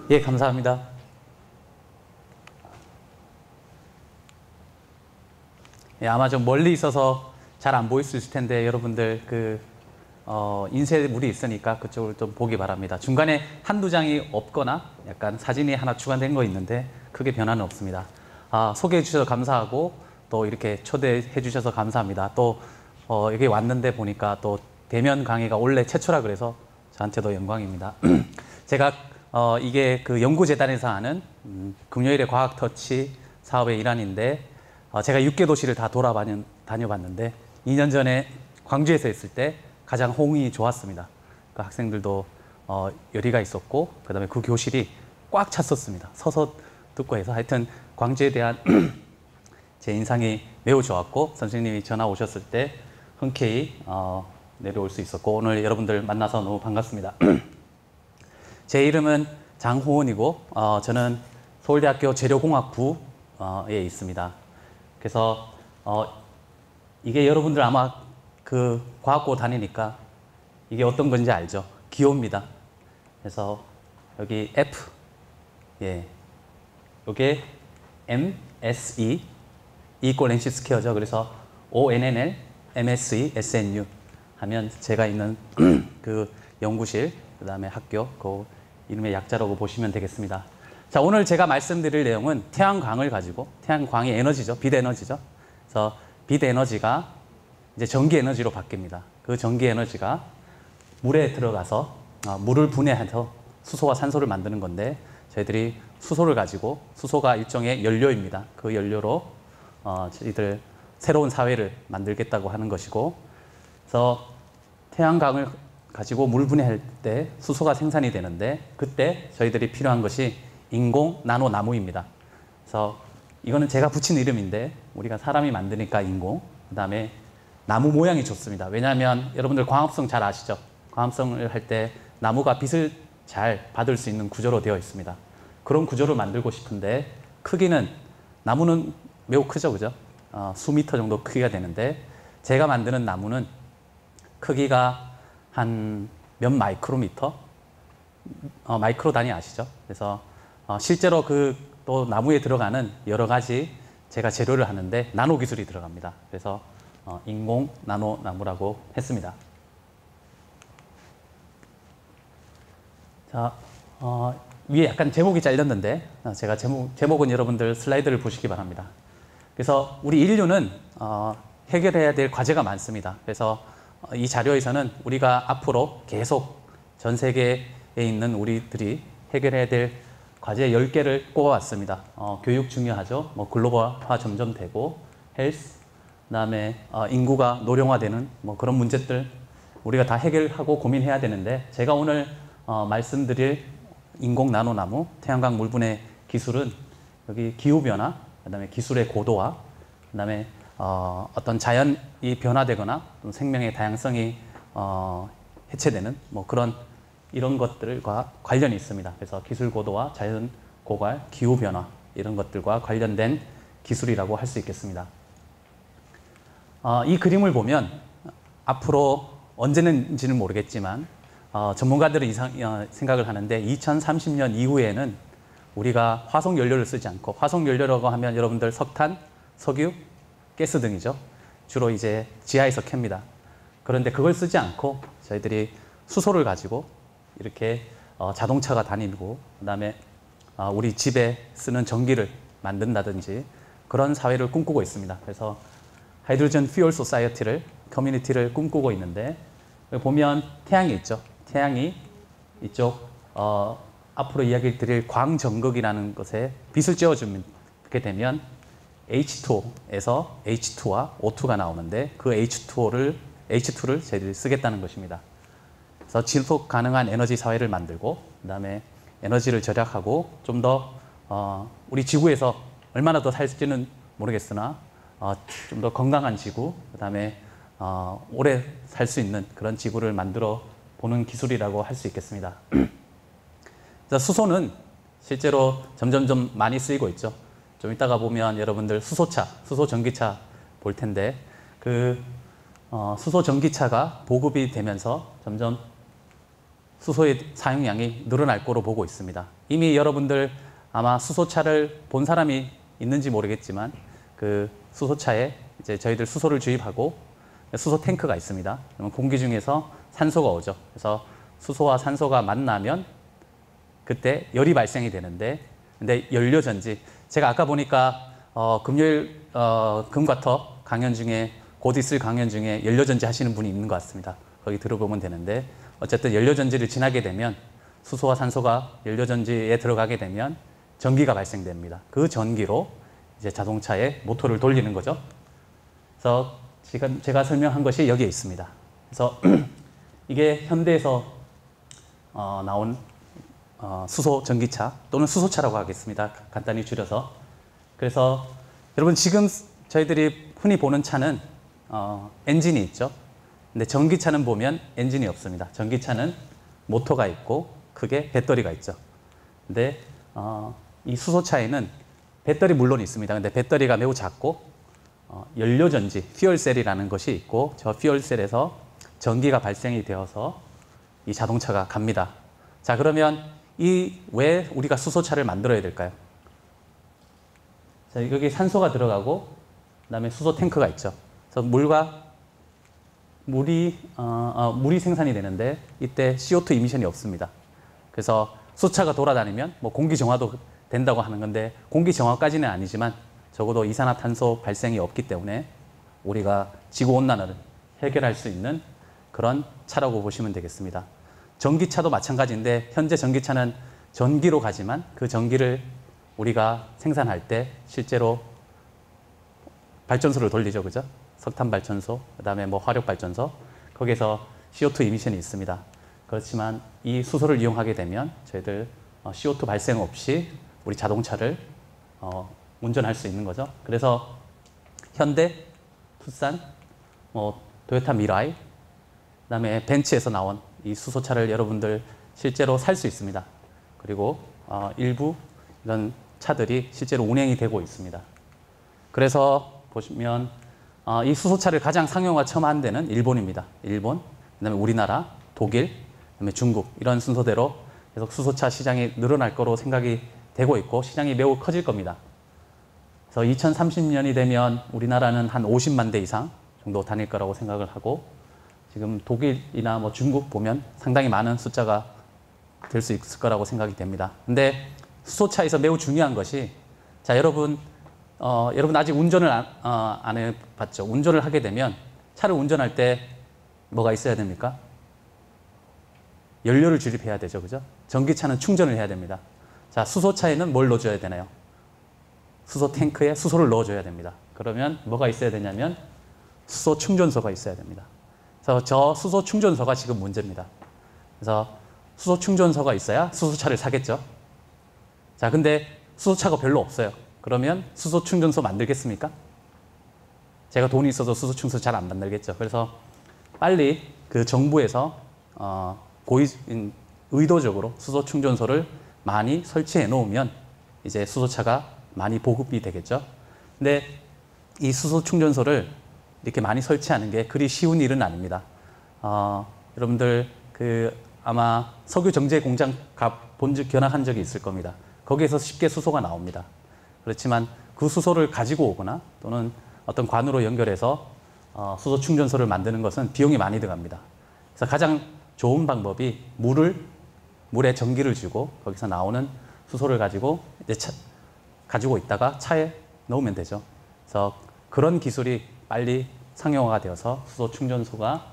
예, 감사합니다. 예, 아마 좀 멀리 있어서 잘 안 보일 수 있을 텐데 여러분들 인쇄물이 있으니까 그쪽을 좀 보기 바랍니다. 중간에 한두 장이 없거나 약간 사진이 하나 추가된 거 있는데 크게 변화는 없습니다. 소개해 주셔서 감사하고 또 이렇게 초대해 주셔서 감사합니다. 또 여기 왔는데 보니까 또 대면 강의가 원래 최초라 그래서 저한테도 영광입니다. 제가 이게 그 연구재단에서 하는 금요일의 과학터치 사업의 일환인데 제가 6개 도시를 다 다녀봤는데 2년 전에 광주에서 했을 때 가장 호응이 좋았습니다. 그 학생들도 열의가 있었고 그 다음에 그 교실이 꽉 찼었습니다. 서서 듣고 해서 하여튼 광주에 대한 제 인상이 매우 좋았고 선생님이 전화 오셨을 때 흔쾌히 내려올 수 있었고 오늘 여러분들 만나서 너무 반갑습니다. 제 이름은 장호은이고 저는 서울대학교 재료공학부에 있습니다. 그래서 이게 여러분들 아마 그 과학고 다니니까 이게 어떤 건지 알죠? 기호입니다. 그래서 여기 F, 예, 이게 MSE, 이꼴 NC 스퀘어죠. 그래서 ONNL, MSE, SNU 하면 제가 있는 그 연구실, 그 다음에 학교, 그 이름의 약자라고 보시면 되겠습니다. 자, 오늘 제가 말씀드릴 내용은 태양광을 가지고, 태양광이 에너지죠. 빛 에너지죠. 그래서 빛 에너지가 이제 전기 에너지로 바뀝니다. 그 전기 에너지가 물에 들어가서 물을 분해해서 수소와 산소를 만드는 건데 저희들이 수소를 가지고, 수소가 일종의 연료입니다. 그 연료로 저희들 새로운 사회를 만들겠다고 하는 것이고, 그래서 태양광을 가지고 물 분해할 때 수소가 생산이 되는데 그때 저희들이 필요한 것이 인공 나노 나무입니다. 그래서 이거는 제가 붙인 이름인데 우리가 사람이 만드니까 인공, 그 다음에 나무 모양이 좋습니다. 왜냐하면 여러분들 광합성 잘 아시죠? 광합성을 할 때 나무가 빛을 잘 받을 수 있는 구조로 되어 있습니다. 그런 구조를 만들고 싶은데 크기는, 나무는 매우 크죠, 그죠? 수미터 정도 크기가 되는데 제가 만드는 나무는 크기가 한 몇 마이크로미터? 마이크로 단위 아시죠? 그래서 실제로 또 나무에 들어가는 여러 가지 제가 재료를 하는데 나노 기술이 들어갑니다. 그래서 인공 나노 나무라고 했습니다. 자, 위에 약간 제목이 잘렸는데 제가 제목은 여러분들 슬라이드를 보시기 바랍니다. 그래서 우리 인류는 해결해야 될 과제가 많습니다. 그래서 이 자료에서는 우리가 앞으로 계속 전 세계에 있는 우리들이 해결해야 될 과제 10개를 꼽아왔습니다. 교육 중요하죠. 글로벌화 점점 되고, 헬스, 그다음에 인구가 노령화되는 그런 문제들 우리가 다 해결하고 고민해야 되는데 제가 오늘 말씀드릴 인공 나노나무, 태양광 물분해 기술은 여기 기후변화, 그다음에 기술의 고도화, 그다음에 어떤 자연이 변화되거나 생명의 다양성이 해체되는 이런 것들과 관련이 있습니다. 그래서 기술 고도화, 자연 고갈, 기후 변화 이런 것들과 관련된 기술이라고 할 수 있겠습니다. 이 그림을 보면 앞으로 언제는지는 모르겠지만 전문가들은 생각을 하는데 2030년 이후에는 우리가 화석 연료를 쓰지 않고, 화석 연료라고 하면 여러분들 석탄, 석유, 가스 등이죠. 주로 이제 지하에서 캡니다. 그런데 그걸 쓰지 않고 저희들이 수소를 가지고 이렇게 자동차가 다니고, 그 다음에 우리 집에 쓰는 전기를 만든다든지 그런 사회를 꿈꾸고 있습니다. 그래서 하이드로젠 퓨얼 소사이어티를, 커뮤니티를 꿈꾸고 있는데 보면 태양이 있죠. 태양이 이쪽 앞으로 이야기 드릴 광전극이라는 것에 빛을 쬐어주게 되면 H2O에서 H2와 O2가 나오는데 그 H2를 저희들이 쓰겠다는 것입니다. 그래서 지속 가능한 에너지 사회를 만들고, 그 다음에 에너지를 절약하고 좀 더 우리 지구에서 얼마나 더 살지는 모르겠으나 좀 더 건강한 지구, 그 다음에 오래 살 수 있는 그런 지구를 만들어 보는 기술이라고 할 수 있겠습니다. 그래서 수소는 실제로 점점 많이 쓰이고 있죠. 좀 이따가 보면 여러분들 수소차, 수소 전기차 볼 텐데 수소 전기차가 보급이 되면서 점점 수소의 사용량이 늘어날 거로 보고 있습니다. 이미 여러분들 아마 수소차를 본 사람이 있는지 모르겠지만 그 수소차에 이제 저희들 수소를 주입하고 수소 탱크가 있습니다. 그러면 공기 중에서 산소가 오죠. 그래서 수소와 산소가 만나면 그때 열이 발생이 되는데, 근데 연료전지, 제가 아까 보니까 금요일 금과터 강연 중에 곧 있을 강연 중에 연료전지 하시는 분이 있는 것 같습니다. 거기 들어보면 되는데, 어쨌든 연료전지를 지나게 되면 수소와 산소가 연료전지에 들어가게 되면 전기가 발생됩니다. 그 전기로 이제 자동차의 모터를 돌리는 거죠. 그래서 지금 제가 설명한 것이 여기에 있습니다. 그래서 이게 현대에서 나온 수소 전기차 또는 수소차라고 하겠습니다. 간단히 줄여서. 그래서 여러분 지금 저희들이 흔히 보는 차는 엔진이 있죠. 근데 전기차는 보면 엔진이 없습니다. 전기차는 모터가 있고 크게 배터리가 있죠. 근데 이 수소차에는 배터리 물론 있습니다. 근데 배터리가 매우 작고 연료전지, 퓨얼셀이라는 것이 있고 저 퓨얼셀에서 전기가 발생이 되어서 이 자동차가 갑니다. 자, 그러면 왜 우리가 수소차를 만들어야 될까요? 자, 여기 산소가 들어가고 그다음에 수소 탱크가 있죠. 그래서 물이 생산이 되는데 이때 CO2 이미션이 없습니다. 그래서 수소차가 돌아다니면 뭐 공기 정화도 된다고 하는 건데 공기 정화까지는 아니지만 적어도 이산화탄소 발생이 없기 때문에 우리가 지구온난화를 해결할 수 있는 그런 차라고 보시면 되겠습니다. 전기차도 마찬가지인데 현재 전기차는 전기로 가지만 그 전기를 우리가 생산할 때 실제로 발전소를 돌리죠. 그죠? 석탄 발전소, 그 다음에 뭐 화력 발전소, 거기에서 CO2 이미션이 있습니다. 그렇지만 이 수소를 이용하게 되면 저희들 CO2 발생 없이 우리 자동차를 운전할 수 있는 거죠. 그래서 현대, 투싼, 토요타 미라이, 그 다음에 벤츠에서 나온 이 수소차를 여러분들 실제로 살 수 있습니다. 그리고 일부 이런 차들이 실제로 운행이 되고 있습니다. 그래서 보시면 이 수소차를 가장 상용화 처음 한 데는 일본입니다. 일본, 그다음에 우리나라, 독일, 그다음에 중국 이런 순서대로 계속 수소차 시장이 늘어날 거로 생각이 되고 있고 시장이 매우 커질 겁니다. 그래서 2030년이 되면 우리나라는 한 50만 대 이상 정도 다닐 거라고 생각을 하고 지금 독일이나 뭐 중국 보면 상당히 많은 숫자가 될 수 있을 거라고 생각이 됩니다. 근데 수소차에서 매우 중요한 것이 자 여러분 아직 운전을 안 해봤죠. 운전을 하게 되면 차를 운전할 때 뭐가 있어야 됩니까? 연료를 주입해야 되죠. 그죠? 전기차는 충전을 해야 됩니다. 자, 수소차에는 뭘 넣어줘야 되나요? 수소 탱크에 수소를 넣어줘야 됩니다. 그러면 뭐가 있어야 되냐면 수소 충전소가 있어야 됩니다. 그래서 저 수소 충전소가 지금 문제입니다. 그래서 수소 충전소가 있어야 수소차를 사겠죠. 자, 근데 수소차가 별로 없어요. 그러면 수소 충전소 만들겠습니까? 제가 돈이 있어도 수소 충전소 잘 안 만들겠죠. 그래서 빨리 그 정부에서 의도적으로 수소 충전소를 많이 설치해 놓으면 이제 수소차가 많이 보급이 되겠죠. 근데 이 수소 충전소를 이렇게 많이 설치하는 게 그리 쉬운 일은 아닙니다. 여러분들 아마 석유 정제 공장 견학한 적이 있을 겁니다. 거기에서 쉽게 수소가 나옵니다. 그렇지만 그 수소를 가지고 오거나 또는 어떤 관으로 연결해서 수소 충전소를 만드는 것은 비용이 많이 들어갑니다. 그래서 가장 좋은 방법이 물에 전기를 주고 거기서 나오는 수소를 가지고 이제 가지고 있다가 차에 넣으면 되죠. 그래서 그런 기술이 빨리 상용화가 되어서 수소 충전소가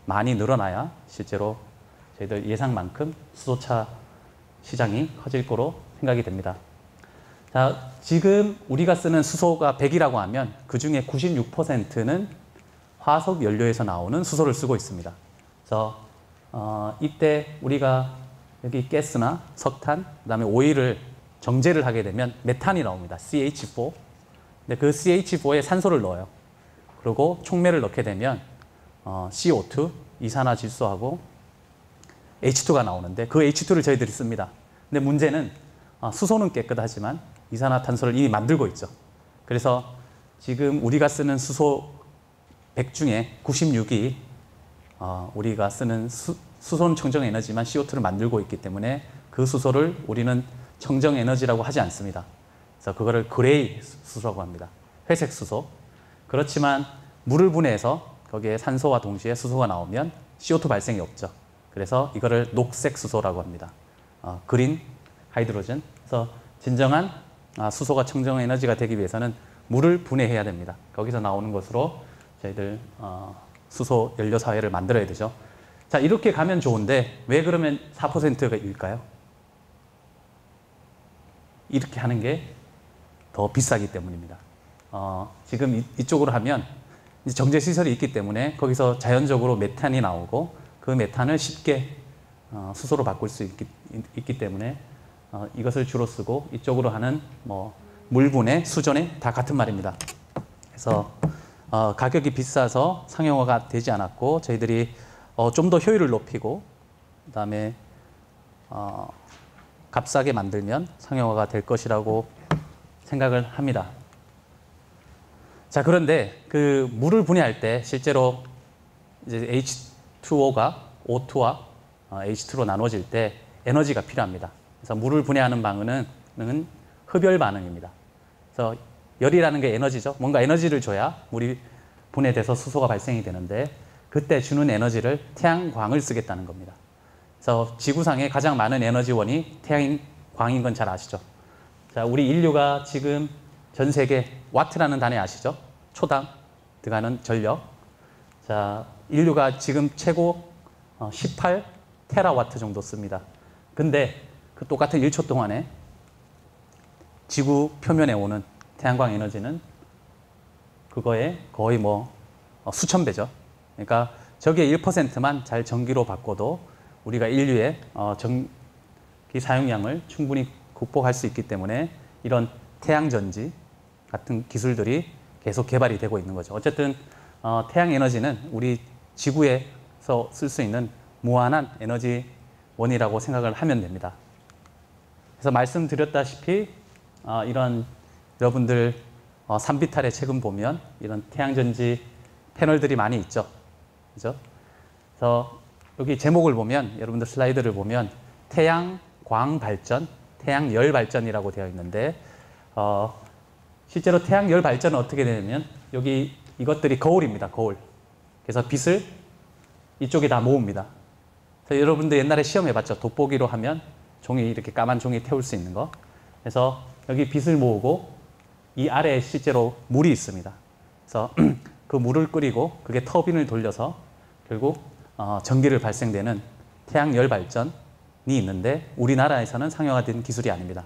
많이 늘어나야 실제로 저희들 예상만큼 수소차 시장이 커질 거로 생각이 됩니다. 자, 지금 우리가 쓰는 수소가 100이라고 하면 그 중에 96%는 화석 연료에서 나오는 수소를 쓰고 있습니다. 그래서 이때 우리가 여기 가스나 석탄, 그다음에 오일을 정제를 하게 되면 메탄이 나옵니다. CH4. 근데 그 CH4에 산소를 넣어요. 그리고 촉매를 넣게 되면 CO2, 이산화질소하고 H2가 나오는데 그 H2를 저희들이 씁니다. 근데 문제는 수소는 깨끗하지만 이산화탄소를 이미 만들고 있죠. 그래서 지금 우리가 쓰는 수소 100 중에 96이 우리가 쓰는 수소는 청정 에너지만 CO2를 만들고 있기 때문에 그 수소를 우리는 청정 에너지라고 하지 않습니다. 그래서 그거를 그레이 수소라고 합니다. 회색 수소. 그렇지만 물을 분해해서 거기에 산소와 동시에 수소가 나오면 CO2 발생이 없죠. 그래서 이거를 녹색 수소라고 합니다. 그린 하이드로젠. 그래서 진정한 수소가 청정 에너지가 되기 위해서는 물을 분해해야 됩니다. 거기서 나오는 것으로 저희들 수소 연료 사회를 만들어야 되죠. 자, 이렇게 가면 좋은데 왜 그러면 4%일까요? 이렇게 하는 게 더 비싸기 때문입니다. 지금 이쪽으로 하면 정제 시설이 있기 때문에 거기서 자연적으로 메탄이 나오고 그 메탄을 쉽게 수소로 바꿀 수 있기 때문에 이것을 주로 쓰고 이쪽으로 하는 뭐 물분해, 수전해 다 같은 말입니다. 그래서 가격이 비싸서 상용화가 되지 않았고 저희들이 좀 더 효율을 높이고 그다음에 값싸게 만들면 상용화가 될 것이라고 생각을 합니다. 자, 그런데 그 물을 분해할 때 실제로 이제 H2O가 O2와 H2로 나눠질 때 에너지가 필요합니다. 그래서 물을 분해하는 반응은 흡열 반응입니다. 그래서 열이라는 게 에너지죠. 뭔가 에너지를 줘야 물이 분해돼서 수소가 발생이 되는데 그때 주는 에너지를 태양광을 쓰겠다는 겁니다. 그래서 지구상에 가장 많은 에너지원이 태양광인 건 잘 아시죠? 자, 우리 인류가 지금 전 세계 와트라는 단위 아시죠? 초당 들어가는 전력. 자, 인류가 지금 최고 18 테라와트 정도 씁니다. 근데 그 똑같은 1초 동안에 지구 표면에 오는 태양광 에너지는 그거에 거의 뭐 수천 배죠. 그러니까 저기에 1%만 잘 전기로 바꿔도 우리가 인류의 전기 사용량을 충분히 극복할 수 있기 때문에 이런 태양전지 같은 기술들이 계속 개발이 되고 있는 거죠. 어쨌든 태양 에너지는 우리 지구에서 쓸 수 있는 무한한 에너지원이라고 생각을 하면 됩니다. 그래서 말씀드렸다시피 이런 여러분들 산비탈의 책임 보면 이런 태양전지 패널들이 많이 있죠. 그죠? 그래서 여기 제목을 보면 여러분들 슬라이드를 보면 태양광 발전, 태양열 발전이라고 되어 있는데 실제로 태양열 발전은 어떻게 되냐면 여기 이것들이 거울입니다. 거울. 그래서 빛을 이쪽에 다 모읍니다. 그래서 여러분들 옛날에 시험해봤죠. 돋보기로 하면 종이 이렇게 까만 종이 태울 수 있는 거. 그래서 여기 빛을 모으고 이 아래에 실제로 물이 있습니다. 그래서 그 물을 끓이고 그게 터빈을 돌려서 결국 전기를 발생되는 태양열 발전이 있는데 우리나라에서는 상용화된 기술이 아닙니다.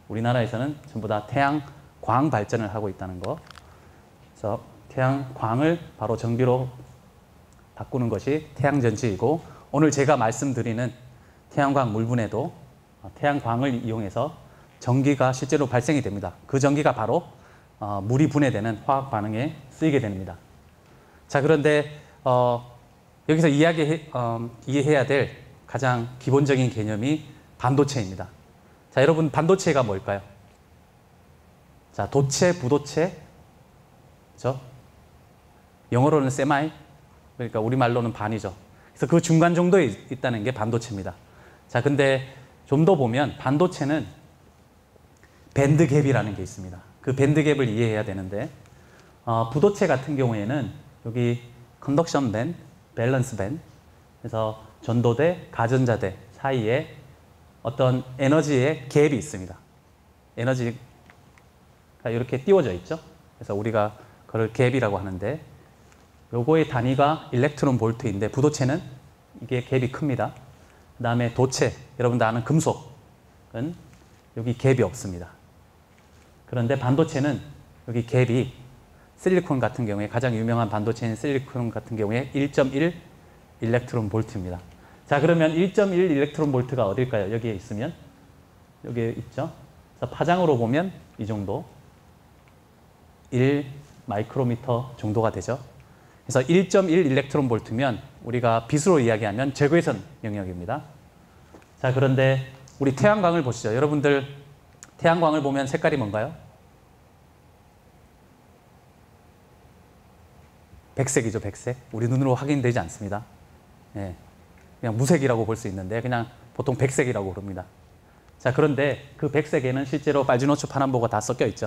우리나라에서는 전부 다 태양광 발전을 하고 있다는 거. 그래서 태양광을 바로 전기로 바꾸는 것이 태양전지이고 오늘 제가 말씀드리는 태양광 물분해도 태양광을 이용해서 전기가 실제로 발생이 됩니다. 그 전기가 바로 물이 분해되는 화학 반응에 쓰이게 됩니다. 자, 그런데 여기서 이해해야 될 가장 기본적인 개념이 반도체입니다. 자, 여러분 반도체가 뭘까요? 자, 도체, 부도체, 그죠? 영어로는 세마이, 그러니까 우리말로는 반이죠. 그래서 그 중간 정도에 있다는 게 반도체입니다. 자, 근데 좀 더 보면 반도체는 밴드갭이라는 게 있습니다. 그 밴드갭을 이해해야 되는데 부도체 같은 경우에는 여기 컨덕션 밴드, 밸런스 밴드, 그래서 전도대, 가전자대 사이에 어떤 에너지의 갭이 있습니다. 에너지가 이렇게 띄워져 있죠. 그래서 우리가 그걸 갭이라고 하는데 요거의 단위가 일렉트론 볼트인데 부도체는 이게 갭이 큽니다. 그 다음에 도체, 여러분들 아는 금속은 여기 갭이 없습니다. 그런데 반도체는 여기 갭이 실리콘 같은 경우에 가장 유명한 반도체인 실리콘 같은 경우에 1.1 일렉트론 볼트입니다. 자, 그러면 1.1 일렉트론 볼트가 어딜까요? 여기에 있으면 여기에 있죠. 그래서 파장으로 보면 이 정도 1 마이크로미터 정도가 되죠. 그래서 1.1 일렉트론 볼트면 우리가 빛으로 이야기하면 적외선 영역입니다. 자, 그런데 우리 태양광을 보시죠. 여러분들 태양광을 보면 색깔이 뭔가요? 백색이죠, 백색. 우리 눈으로 확인되지 않습니다. 예. 그냥 무색이라고 볼 수 있는데 그냥 보통 백색이라고 부릅니다. 자, 그런데 그 백색에는 실제로 빨주노초 파남보가 다 섞여 있죠.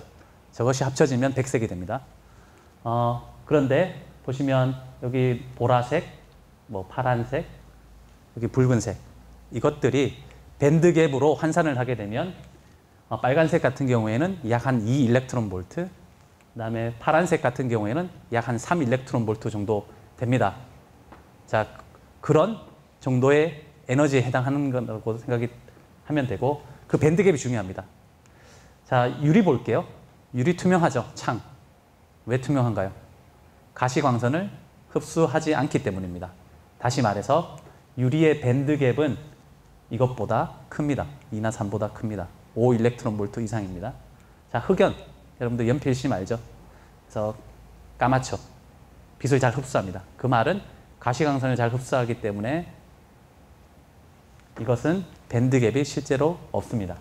저것이 합쳐지면 백색이 됩니다. 그런데 보시면 여기 보라색, 뭐 파란색, 여기 붉은색 이것들이 밴드갭으로 환산을 하게 되면 빨간색 같은 경우에는 약 한 2 일렉트론 볼트, 그다음에 파란색 같은 경우에는 약 한 3 일렉트론 볼트 정도 됩니다. 자, 그런 정도의 에너지에 해당하는 거라고 생각하면 되고 그 밴드갭이 중요합니다. 자, 유리 볼게요. 유리 투명하죠, 창. 왜 투명한가요? 가시광선을 흡수하지 않기 때문입니다. 다시 말해서 유리의 밴드갭은 이것보다 큽니다. 2나 3보다 큽니다. 5 일렉트론 볼트 이상입니다. 자, 흑연. 여러분들 연필심 알죠? 그래서 까맣죠. 빛을 잘 흡수합니다. 그 말은 가시광선을 잘 흡수하기 때문에 이것은 밴드갭이 실제로 없습니다.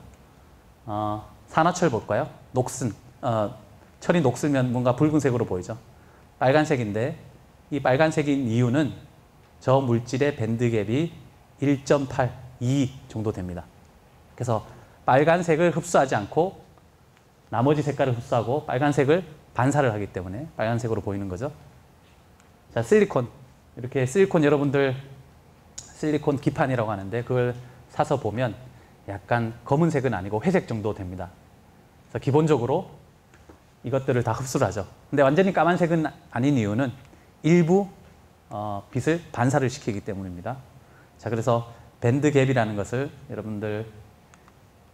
산화철 볼까요? 녹슨. 철이 녹슬면 뭔가 붉은색으로 보이죠. 빨간색인데 이 빨간색인 이유는 저 물질의 밴드갭이 1.8, 2 정도 됩니다. 그래서 빨간색을 흡수하지 않고 나머지 색깔을 흡수하고 빨간색을 반사를 하기 때문에 빨간색으로 보이는 거죠. 자, 실리콘. 이렇게 실리콘 여러분들 실리콘 기판이라고 하는데 그걸 사서 보면 약간 검은색은 아니고 회색 정도 됩니다. 그래서 기본적으로 이것들을 다 흡수를 하죠. 근데 완전히 까만색은 아닌 이유는 일부 빛을 반사를 시키기 때문입니다. 자, 그래서 밴드갭이라는 것을 여러분들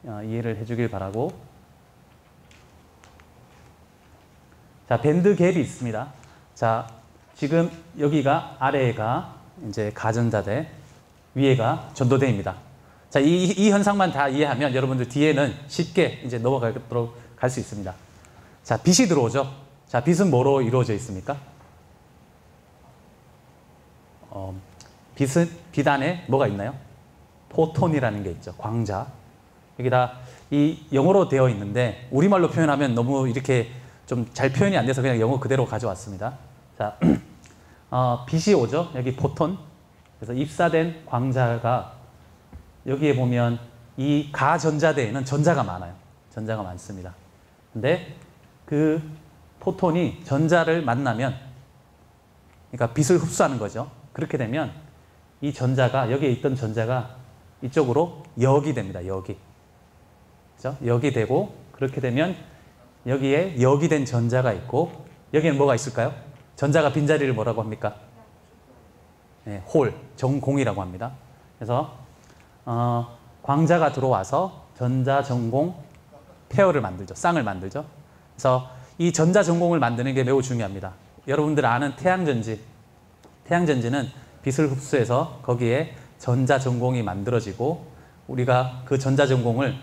이해를 해주길 바라고. 자, 밴드갭이 있습니다. 자, 지금 여기가 아래가 이제 가전자대, 위에가 전도대입니다. 자, 이 현상만 다 이해하면 여러분들 뒤에는 쉽게 이제 넘어가도록 갈 수 있습니다. 자, 빛이 들어오죠. 자, 빛은 뭐로 이루어져 있습니까? 빛 안에 뭐가 있나요? 포톤이라는 게 있죠. 광자. 여기다 이 영어로 되어 있는데 우리말로 표현하면 너무 이렇게 좀 잘 표현이 안 돼서 그냥 영어 그대로 가져왔습니다. 자, 빛이 오죠. 여기 포톤. 그래서 입사된 광자가 여기에 보면 이 가전자대에는 전자가 많아요. 전자가 많습니다. 근데 그 포톤이 전자를 만나면, 그러니까 빛을 흡수하는 거죠. 그렇게 되면 이 전자가, 여기에 있던 전자가 이쪽으로 역이 됩니다. 역이. 그죠? 역이 되고, 그렇게 되면 여기에 역이 된 전자가 있고, 여기에는 뭐가 있을까요? 전자가 빈자리를 뭐라고 합니까? 네, 홀, 정공이라고 합니다. 그래서 광자가 들어와서 전자 전공 페어를 만들죠. 쌍을 만들죠. 그래서 이 전자 전공을 만드는 게 매우 중요합니다. 여러분들 아는 태양전지. 태양전지는 빛을 흡수해서 거기에 전자 전공이 만들어지고 우리가 그 전자 전공을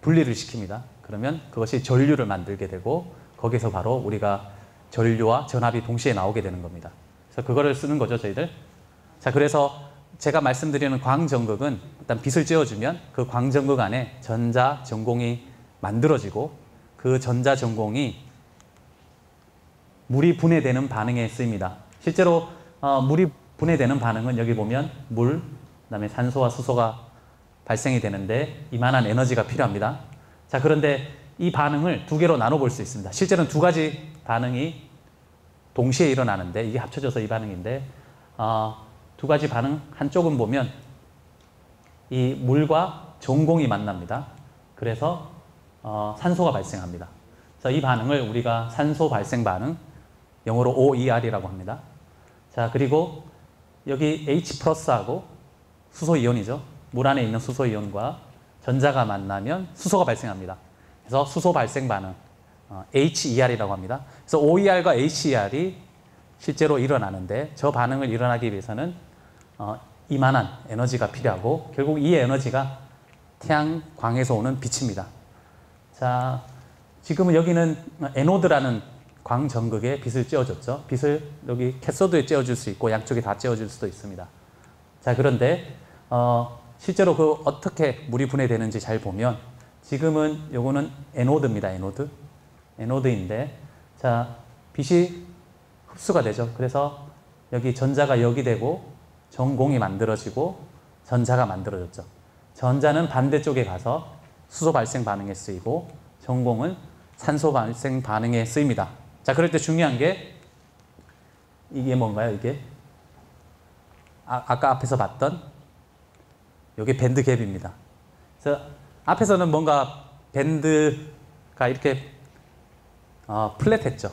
분리를 시킵니다. 그러면 그것이 전류를 만들게 되고 거기서 바로 우리가 전류와 전압이 동시에 나오게 되는 겁니다. 그래서 그거를 쓰는 거죠, 저희들. 자, 그래서 제가 말씀드리는 광전극은 일단 빛을 쬐어주면 그 광전극 안에 전자 전공이 만들어지고 그 전자 전공이 물이 분해되는 반응에 쓰입니다. 실제로 물이 분해되는 반응은 여기 보면 물, 그다음에 산소와 수소가 발생이 되는데 이만한 에너지가 필요합니다. 자, 그런데 이 반응을 두 개로 나눠볼 수 있습니다. 실제로는 두 가지 반응이 동시에 일어나는데 이게 합쳐져서 이 반응인데 두 가지 반응, 한쪽은 보면 이 물과 전공이 만납니다. 그래서 산소가 발생합니다. 그래서 이 반응을 우리가 산소 발생 반응, 영어로 OER이라고 합니다. 자, 그리고 여기 H+하고 수소이온이죠. 물 안에 있는 수소이온과 전자가 만나면 수소가 발생합니다. 그래서 수소 발생 반응, HER이라고 합니다. 그래서 OER과 HER이 실제로 일어나는데 저 반응을 일어나기 위해서는 이만한 에너지가 필요하고 결국 이 에너지가 태양광에서 오는 빛입니다. 자, 지금은 여기는 에노드라는 광전극에 빛을 쬐어줬죠. 빛을 여기 캐소드에 쬐어줄 수 있고 양쪽에 다 쬐어줄 수도 있습니다. 자, 그런데 실제로 그 어떻게 물이 분해되는지 잘 보면 지금은 요거는 에노드입니다. 에노드. 에노드인데 자, 빛이 흡수가 되죠. 그래서 여기 전자가 역이 되고 전공이 만들어지고 전자가 만들어졌죠. 전자는 반대쪽에 가서 수소 발생 반응에 쓰이고 전공은 산소 발생 반응에 쓰입니다. 자, 그럴 때 중요한 게 이게 뭔가요? 이게 아까 앞에서 봤던 이게 밴드 갭입니다. 그래서 앞에서는 뭔가 밴드가 이렇게 플랫했죠.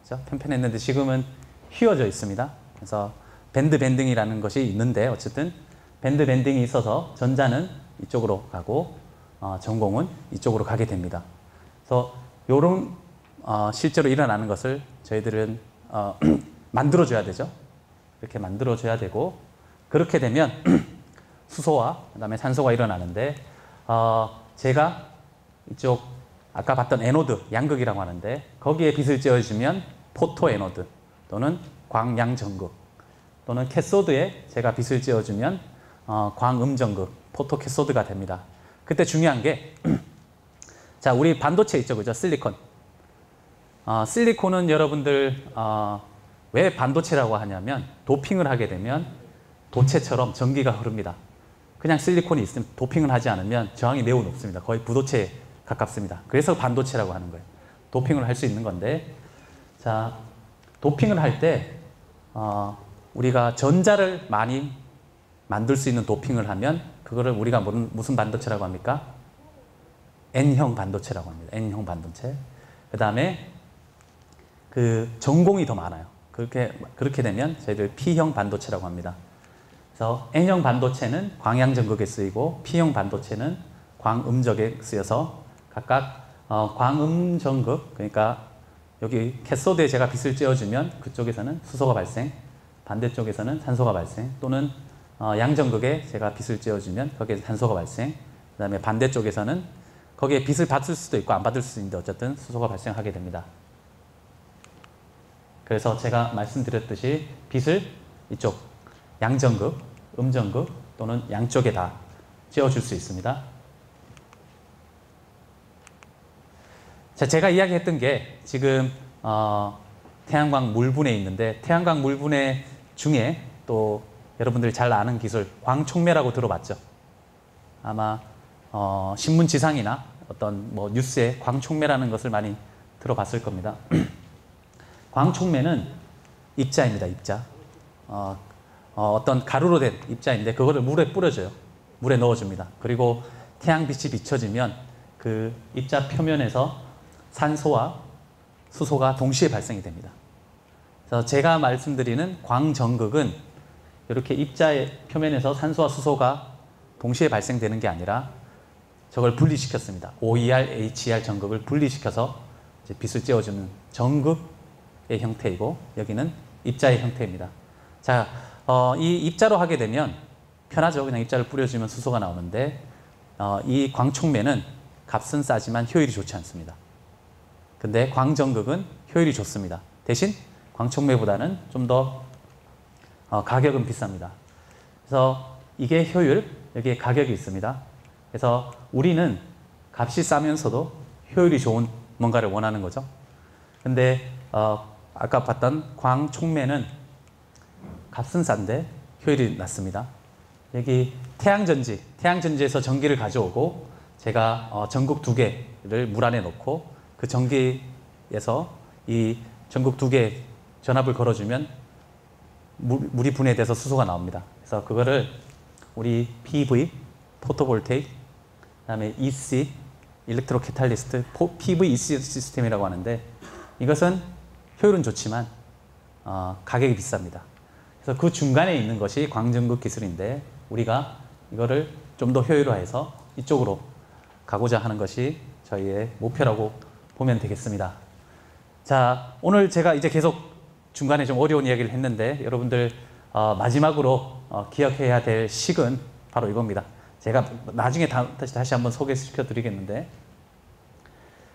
그렇죠? 편편했는데 지금은 휘어져 있습니다. 그래서 밴드 밴딩이라는 것이 있는데 어쨌든 밴드 밴딩이 있어서 전자는 이쪽으로 가고 전공은 이쪽으로 가게 됩니다. 그래서 이런 실제로 일어나는 것을 저희들은 만들어줘야 되죠. 이렇게 만들어줘야 되고 그렇게 되면 수소와 그다음에 산소가 일어나는데 제가 이쪽 아까 봤던 에노드, 양극이라고 하는데 거기에 빛을 쬐어주면 포토 에노드 또는 광양 전극 또는 캐소드에 제가 빛을 쬐어주면 광음 전극, 포토 캐소드가 됩니다. 그때 중요한 게 자, 우리 반도체 있죠, 그죠? 실리콘. 실리콘은 여러분들 왜 반도체라고 하냐면 도핑을 하게 되면 도체처럼 전기가 흐릅니다. 그냥 실리콘이 있으면 도핑을 하지 않으면 저항이 매우 높습니다. 거의 부도체에 가깝습니다. 그래서 반도체라고 하는 거예요. 도핑을 할 수 있는 건데 자, 도핑을 할 때 우리가 전자를 많이 만들 수 있는 도핑을 하면 그거를 우리가 무슨 반도체라고 합니까? N형 반도체라고 합니다. N형 반도체. 그 다음에 그 전공이 더 많아요. 그렇게 되면 저희들 P형 반도체라고 합니다. 그래서 N형 반도체는 광양 전극에 쓰이고 P형 반도체는 광음적에 쓰여서 각각 광음 전극, 그러니까 여기 캐소드에 제가 빛을 쬐어주면 그쪽에서는 수소가 발생, 반대쪽에서는 산소가 발생, 또는 양전극에 제가 빛을 쬐어주면 거기에 산소가 발생, 그 다음에 반대쪽에서는 거기에 빛을 받을 수도 있고 안 받을 수도 있는데 어쨌든 수소가 발생하게 됩니다. 그래서 제가 말씀드렸듯이 빛을 이쪽 양전극, 음전극 또는 양쪽에 다 쬐어줄 수 있습니다. 자, 제가 이야기했던 게 지금 태양광 물분해 있는데 태양광 물분해 중에 또 여러분들이 잘 아는 기술 광촉매라고 들어봤죠? 아마 신문지상이나 어떤 뭐 뉴스에 광촉매라는 것을 많이 들어봤을 겁니다. 광촉매는 입자입니다. 입자. 어떤 가루로 된 입자인데 그거를 물에 뿌려줘요. 물에 넣어줍니다. 그리고 태양빛이 비춰지면 그 입자 표면에서 산소와 수소가 동시에 발생이 됩니다. 그래서 제가 말씀드리는 광전극은 이렇게 입자의 표면에서 산소와 수소가 동시에 발생되는 게 아니라 저걸 분리시켰습니다. OER, HER 전극을 분리시켜서 이제 빛을 쬐어주는 전극의 형태이고 여기는 입자의 형태입니다. 자, 이 입자로 하게 되면 편하죠. 그냥 입자를 뿌려주면 수소가 나오는데 이 광촉매는 값은 싸지만 효율이 좋지 않습니다. 근데 광전극은 효율이 좋습니다. 대신 광촉매보다는 좀 더 가격은 비쌉니다. 그래서 이게 효율, 여기에 가격이 있습니다. 그래서 우리는 값이 싸면서도 효율이 좋은 뭔가를 원하는 거죠. 근데 아까 봤던 광촉매는 값은 싼데 효율이 낮습니다. 여기 태양전지에서 전기를 가져오고 제가 전극 2개를 물 안에 넣고 그 전기에서 이 전극 2개 전압을 걸어주면 물이 분해돼서 수소가 나옵니다. 그래서 그거를 우리 PV, 포토볼테이크, 그다음에 EC, 일렉트로 캐탈리스트, PV EC 시스템이라고 하는데 이것은 효율은 좋지만 가격이 비쌉니다. 그래서 그 중간에 있는 것이 광전극 기술인데 우리가 이거를 좀 더 효율화해서 이쪽으로 가고자 하는 것이 저희의 목표라고 보면 되겠습니다. 자, 오늘 제가 이제 계속 중간에 좀 어려운 이야기를 했는데 여러분들 마지막으로 기억해야 될 식은 바로 이겁니다. 제가 나중에 다시 한번 소개시켜 드리겠는데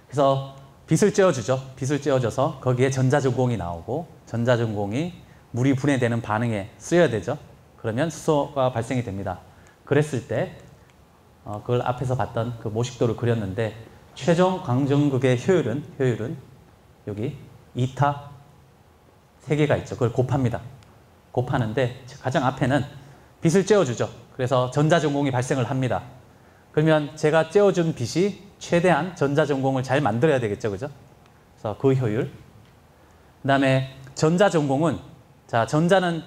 그래서 빛을 쬐어주죠. 빛을 쬐어줘서 거기에 전자전공이 나오고 전자전공이 물이 분해되는 반응에 쓰여야 되죠. 그러면 수소가 발생이 됩니다. 그랬을 때 그걸 앞에서 봤던 그 모식도를 그렸는데 최종 광전극의 효율은 여기 2타 3개가 있죠. 그걸 곱합니다. 곱하는데 가장 앞에는 빛을 쬐어주죠. 그래서 전자전공이 발생을 합니다. 그러면 제가 쬐어준 빛이 최대한 전자전공을 잘 만들어야 되겠죠. 그죠? 그래서 그 효율. 그 다음에 전자전공은, 자, 전자는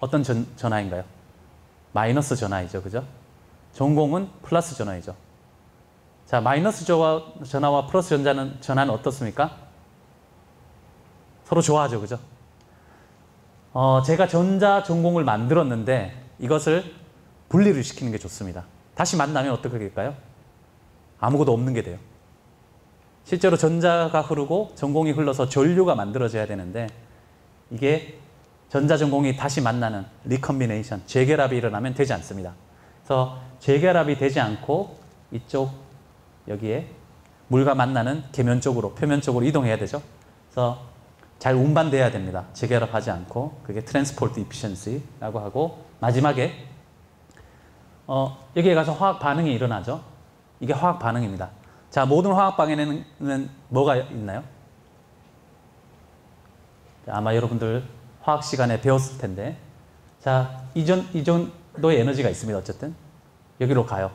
어떤 전하인가요? 마이너스 전하이죠. 그죠? 전공은 플러스 전하이죠. 자, 마이너스 전하와 플러스 전하는 어떻습니까? 서로 좋아하죠. 그죠? 제가 전자 전공을 만들었는데 이것을 분리를 시키는 게 좋습니다. 다시 만나면 어떻게 될까요? 아무것도 없는 게 돼요. 실제로 전자가 흐르고 전공이 흘러서 전류가 만들어져야 되는데 이게 전자 전공이 다시 만나는 리컨비네이션, 재결합이 일어나면 되지 않습니다. 그래서 재결합이 되지 않고 이쪽 여기에 물과 만나는 계면 쪽으로, 표면 쪽으로 이동해야 되죠. 그래서 잘 운반돼야 됩니다. 재결합하지 않고. 그게 트랜스포트 이피션시라고 하고, 마지막에 여기에 가서 화학 반응이 일어나죠. 이게 화학 반응입니다. 자, 모든 화학 반응에는 뭐가 있나요? 아마 여러분들 화학 시간에 배웠을 텐데, 자, 이 정도의 에너지가 있습니다. 어쨌든 여기로 가요.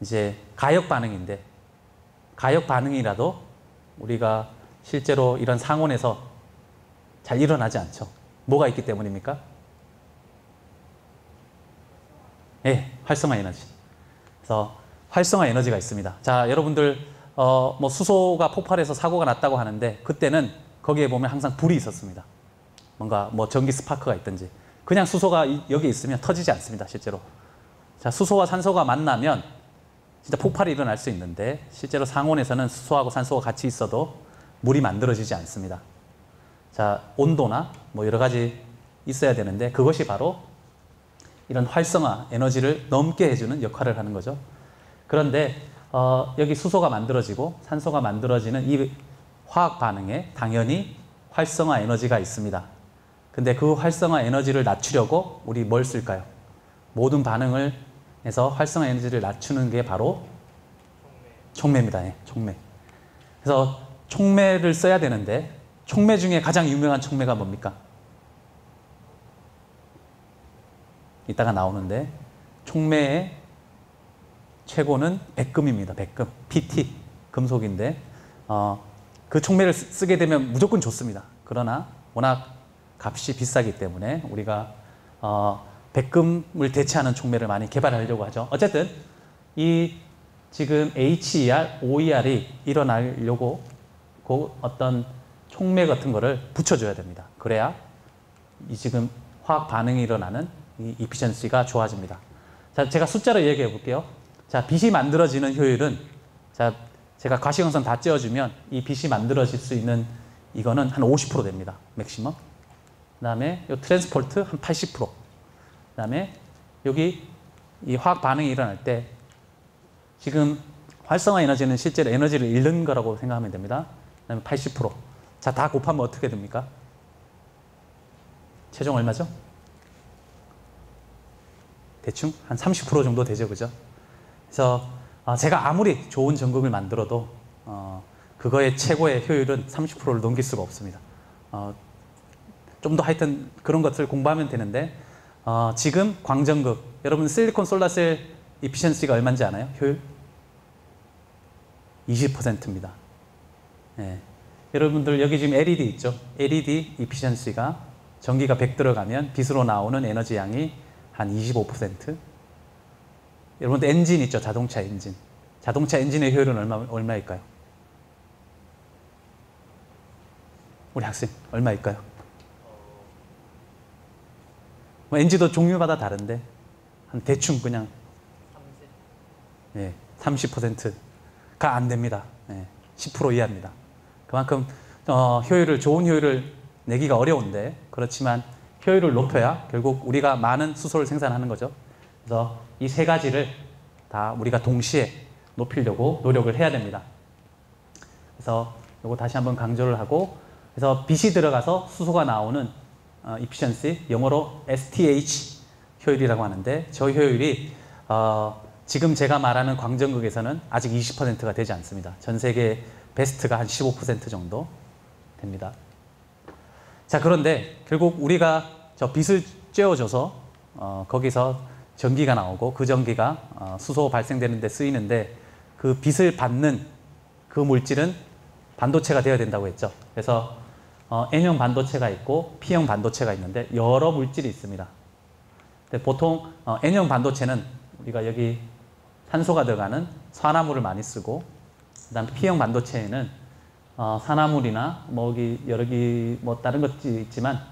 이제 가역 반응인데, 가역 반응이라도 우리가 실제로 이런 상온에서 잘 일어나지 않죠. 뭐가 있기 때문입니까? 예, 활성화 에너지. 그래서 활성화 에너지가 있습니다. 자, 여러분들 뭐 수소가 폭발해서 사고가 났다고 하는데 그때는 거기에 보면 항상 불이 있었습니다. 뭔가 뭐 전기 스파크가 있든지. 그냥 수소가 여기 있으면 터지지 않습니다. 실제로. 자, 수소와 산소가 만나면 진짜 폭발이 일어날 수 있는데 실제로 상온에서는 수소하고 산소가 같이 있어도 물이 만들어지지 않습니다. 자, 온도나 뭐 여러 가지 있어야 되는데 그것이 바로 이런 활성화 에너지를 넘게 해주는 역할을 하는 거죠. 그런데 여기 수소가 만들어지고 산소가 만들어지는 이 화학 반응에 당연히 활성화 에너지가 있습니다. 근데 그 활성화 에너지를 낮추려고 우리 뭘 쓸까요? 모든 반응을 해서 활성화 에너지를 낮추는 게 바로 촉매입니다. 예, 촉매. 그래서 촉매를 써야 되는데 촉매 중에 가장 유명한 촉매가 뭡니까? 이따가 나오는데 촉매의 최고는 백금입니다. 백금. PT. 금속인데 그 촉매를 쓰게 되면 무조건 좋습니다. 그러나 워낙 값이 비싸기 때문에 우리가 백금을 대체하는 촉매를 많이 개발하려고 하죠. 어쨌든 이 지금 HER, OER이 일어나려고 어떤 촉매 같은 거를 붙여줘야 됩니다. 그래야 이 지금 화학 반응이 일어나는 이 이피션시가 좋아집니다. 자, 제가 숫자로 얘기해 볼게요. 자, 빛이 만들어지는 효율은, 자, 제가 가시광선 다 쬐어주면 이 빛이 만들어질 수 있는 이거는 한 50% 됩니다. 맥시멈. 그 다음에 이 트랜스포트 한 80%. 그 다음에 여기 이 화학 반응이 일어날 때 지금 활성화 에너지는 실제로 에너지를 잃는 거라고 생각하면 됩니다. 그 다음에 80%. 자, 다 곱하면 어떻게 됩니까? 최종 얼마죠? 대충 한 30% 정도 되죠. 그죠? 그래서 제가 아무리 좋은 전극을 만들어도 그거의 최고의 효율은 30%를 넘길 수가 없습니다. 좀 더 하여튼 그런 것을 공부하면 되는데 지금 광전극, 여러분 실리콘 솔라셀 이피션시가 얼마인지 아나요? 효율? 20%입니다. 예. 여러분들 여기 지금 LED 있죠? LED 이피션시가 전기가 100 들어가면 빛으로 나오는 에너지 양이 한 25%. 여러분들 엔진 있죠? 자동차 엔진. 자동차 엔진의 효율은 얼마일까요? 우리 학생 얼마일까요? 뭐 엔진도 종류마다 다른데 한 대충 그냥 30%가 안 됩니다. 10% 이하입니다. 그만큼 효율을, 좋은 효율을 내기가 어려운데, 그렇지만 효율을 높여야 결국 우리가 많은 수소를 생산하는 거죠. 그래서 이 세 가지를 다 우리가 동시에 높이려고 노력을 해야 됩니다. 그래서 이거 다시 한번 강조를 하고, 그래서 빛이 들어가서 수소가 나오는 efficiency, 영어로 STH 효율이라고 하는데, 저 효율이 지금 제가 말하는 광전극에서는 아직 20%가 되지 않습니다. 전 세계 베스트가 한 15% 정도 됩니다. 자, 그런데 결국 우리가 저 빛을 쬐어줘서 거기서 전기가 나오고 그 전기가 수소 발생되는 데 쓰이는데 그 빛을 받는 그 물질은 반도체가 되어야 된다고 했죠. 그래서 N형 반도체가 있고 P형 반도체가 있는데 여러 물질이 있습니다. 근데 보통 N형 반도체는 우리가 여기 산소가 들어가는 산화물을 많이 쓰고, 그다음 P형 반도체에는 산화물이나 뭐 여기 뭐 다른 것이 있지만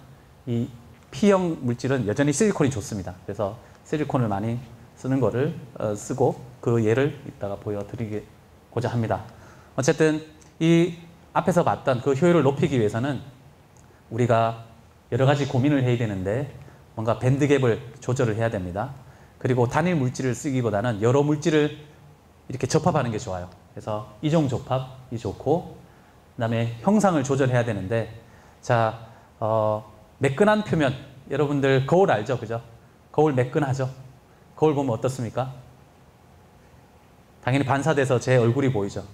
이 P형 물질은 여전히 실리콘이 좋습니다. 그래서 실리콘을 많이 쓰는 거를 쓰고 그 예를 이따가 보여드리고자 합니다. 어쨌든 이 앞에서 봤던 그 효율을 높이기 위해서는 우리가 여러 가지 고민을 해야 되는데 뭔가 밴드갭을 조절을 해야 됩니다. 그리고 단일 물질을 쓰기보다는 여러 물질을 이렇게 접합하는 게 좋아요. 그래서 이종 접합이 좋고, 그 다음에 형상을 조절해야 되는데, 자, 매끈한 표면, 여러분들 거울 알죠? 그죠? 거울 매끈하죠? 거울 보면 어떻습니까? 당연히 반사돼서 제 얼굴이 보이죠.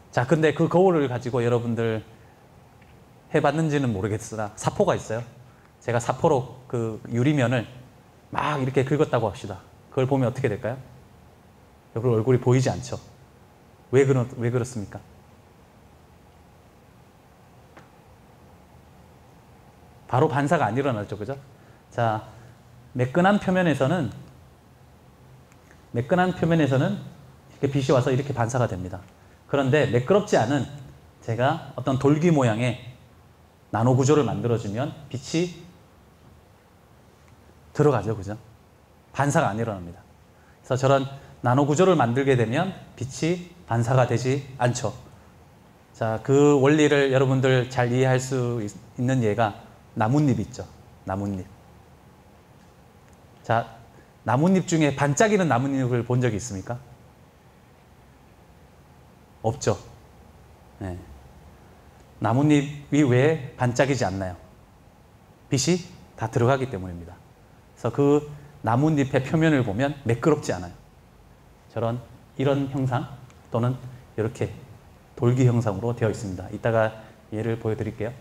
자, 근데 그 거울을 가지고 여러분들 해봤는지는 모르겠으나 사포가 있어요. 제가 사포로 그 유리면을 막 이렇게 긁었다고 합시다. 그걸 보면 어떻게 될까요? 여러분 얼굴이 보이지 않죠? 왜 그렇습니까? 바로 반사가 안 일어나죠. 그죠? 자, 매끈한 표면에서는 이렇게 빛이 와서 이렇게 반사가 됩니다. 그런데 매끄럽지 않은 제가 어떤 돌기 모양의 나노 구조를 만들어주면 빛이 들어가죠. 그죠? 반사가 안 일어납니다. 그래서 저런 나노 구조를 만들게 되면 빛이 반사가 되지 않죠. 자, 그 원리를 여러분들 잘 이해할 수 있는 예가 나뭇잎 있죠. 나뭇잎. 자, 나뭇잎 중에 반짝이는 나뭇잎을 본 적이 있습니까? 없죠. 네. 나뭇잎이 왜 반짝이지 않나요? 빛이 다 들어가기 때문입니다. 그래서 그 나뭇잎의 표면을 보면 매끄럽지 않아요. 이런 형상 또는 이렇게 돌기 형상으로 되어 있습니다. 이따가 예를 보여드릴게요.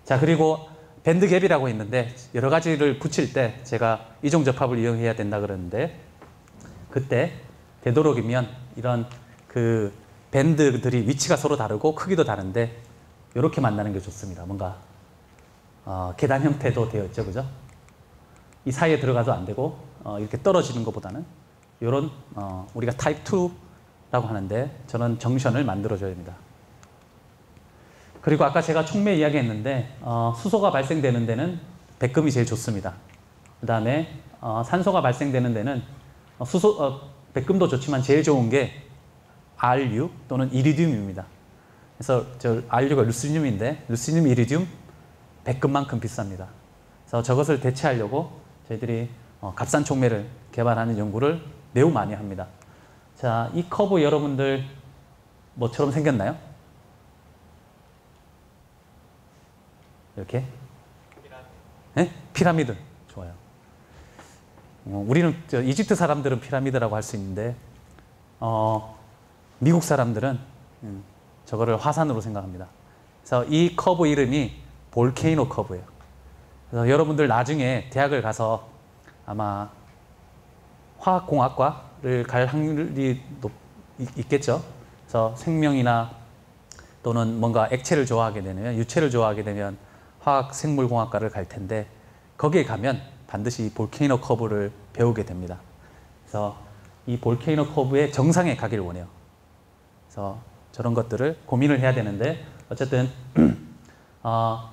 자, 그리고 밴드갭이라고 있는데 여러 가지를 붙일 때 제가 이종 접합을 이용해야 된다 그러는데, 그때 되도록이면 이런 그 밴드들이 위치가 서로 다르고 크기도 다른데 이렇게 만나는 게 좋습니다. 뭔가 계단 형태도 되어 있죠. 그죠? 이 사이에 들어가도 안 되고 이렇게 떨어지는 것보다는 이런 우리가 타입 2라고 하는데 저는 정션을 만들어줘야 됩니다. 그리고 아까 제가 촉매 이야기했는데 수소가 발생되는 데는 백금이 제일 좋습니다. 그 다음에 산소가 발생되는 데는 백금도 좋지만 제일 좋은 게 Ru 또는 이리듐입니다. 그래서 Ru가 루시늄인데 루시늄, 이리듐, 백금만큼 비쌉니다. 그래서 저것을 대체하려고 저희들이 값싼 촉매를 개발하는 연구를 매우 많이 합니다. 자, 이 커브 여러분들 뭐처럼 생겼나요? 이렇게? 네? 피라미드. 좋아요. 우리는 이집트 사람들은 피라미드라고 할 수 있는데 미국 사람들은 저거를 화산으로 생각합니다. 그래서 이 커브 이름이 볼케이노 커브예요. 그래서 여러분들 나중에 대학을 가서 아마 화학공학과를 갈 확률이 있겠죠. 그래서 생명이나 또는 뭔가 액체를 좋아하게 되면, 유체를 좋아하게 되면 화학생물공학과를 갈 텐데 거기에 가면 반드시 볼케이노 커브를 배우게 됩니다. 그래서 이 볼케이노 커브의 정상에 가길 원해요. 그래서 저런 것들을 고민을 해야 되는데 어쨌든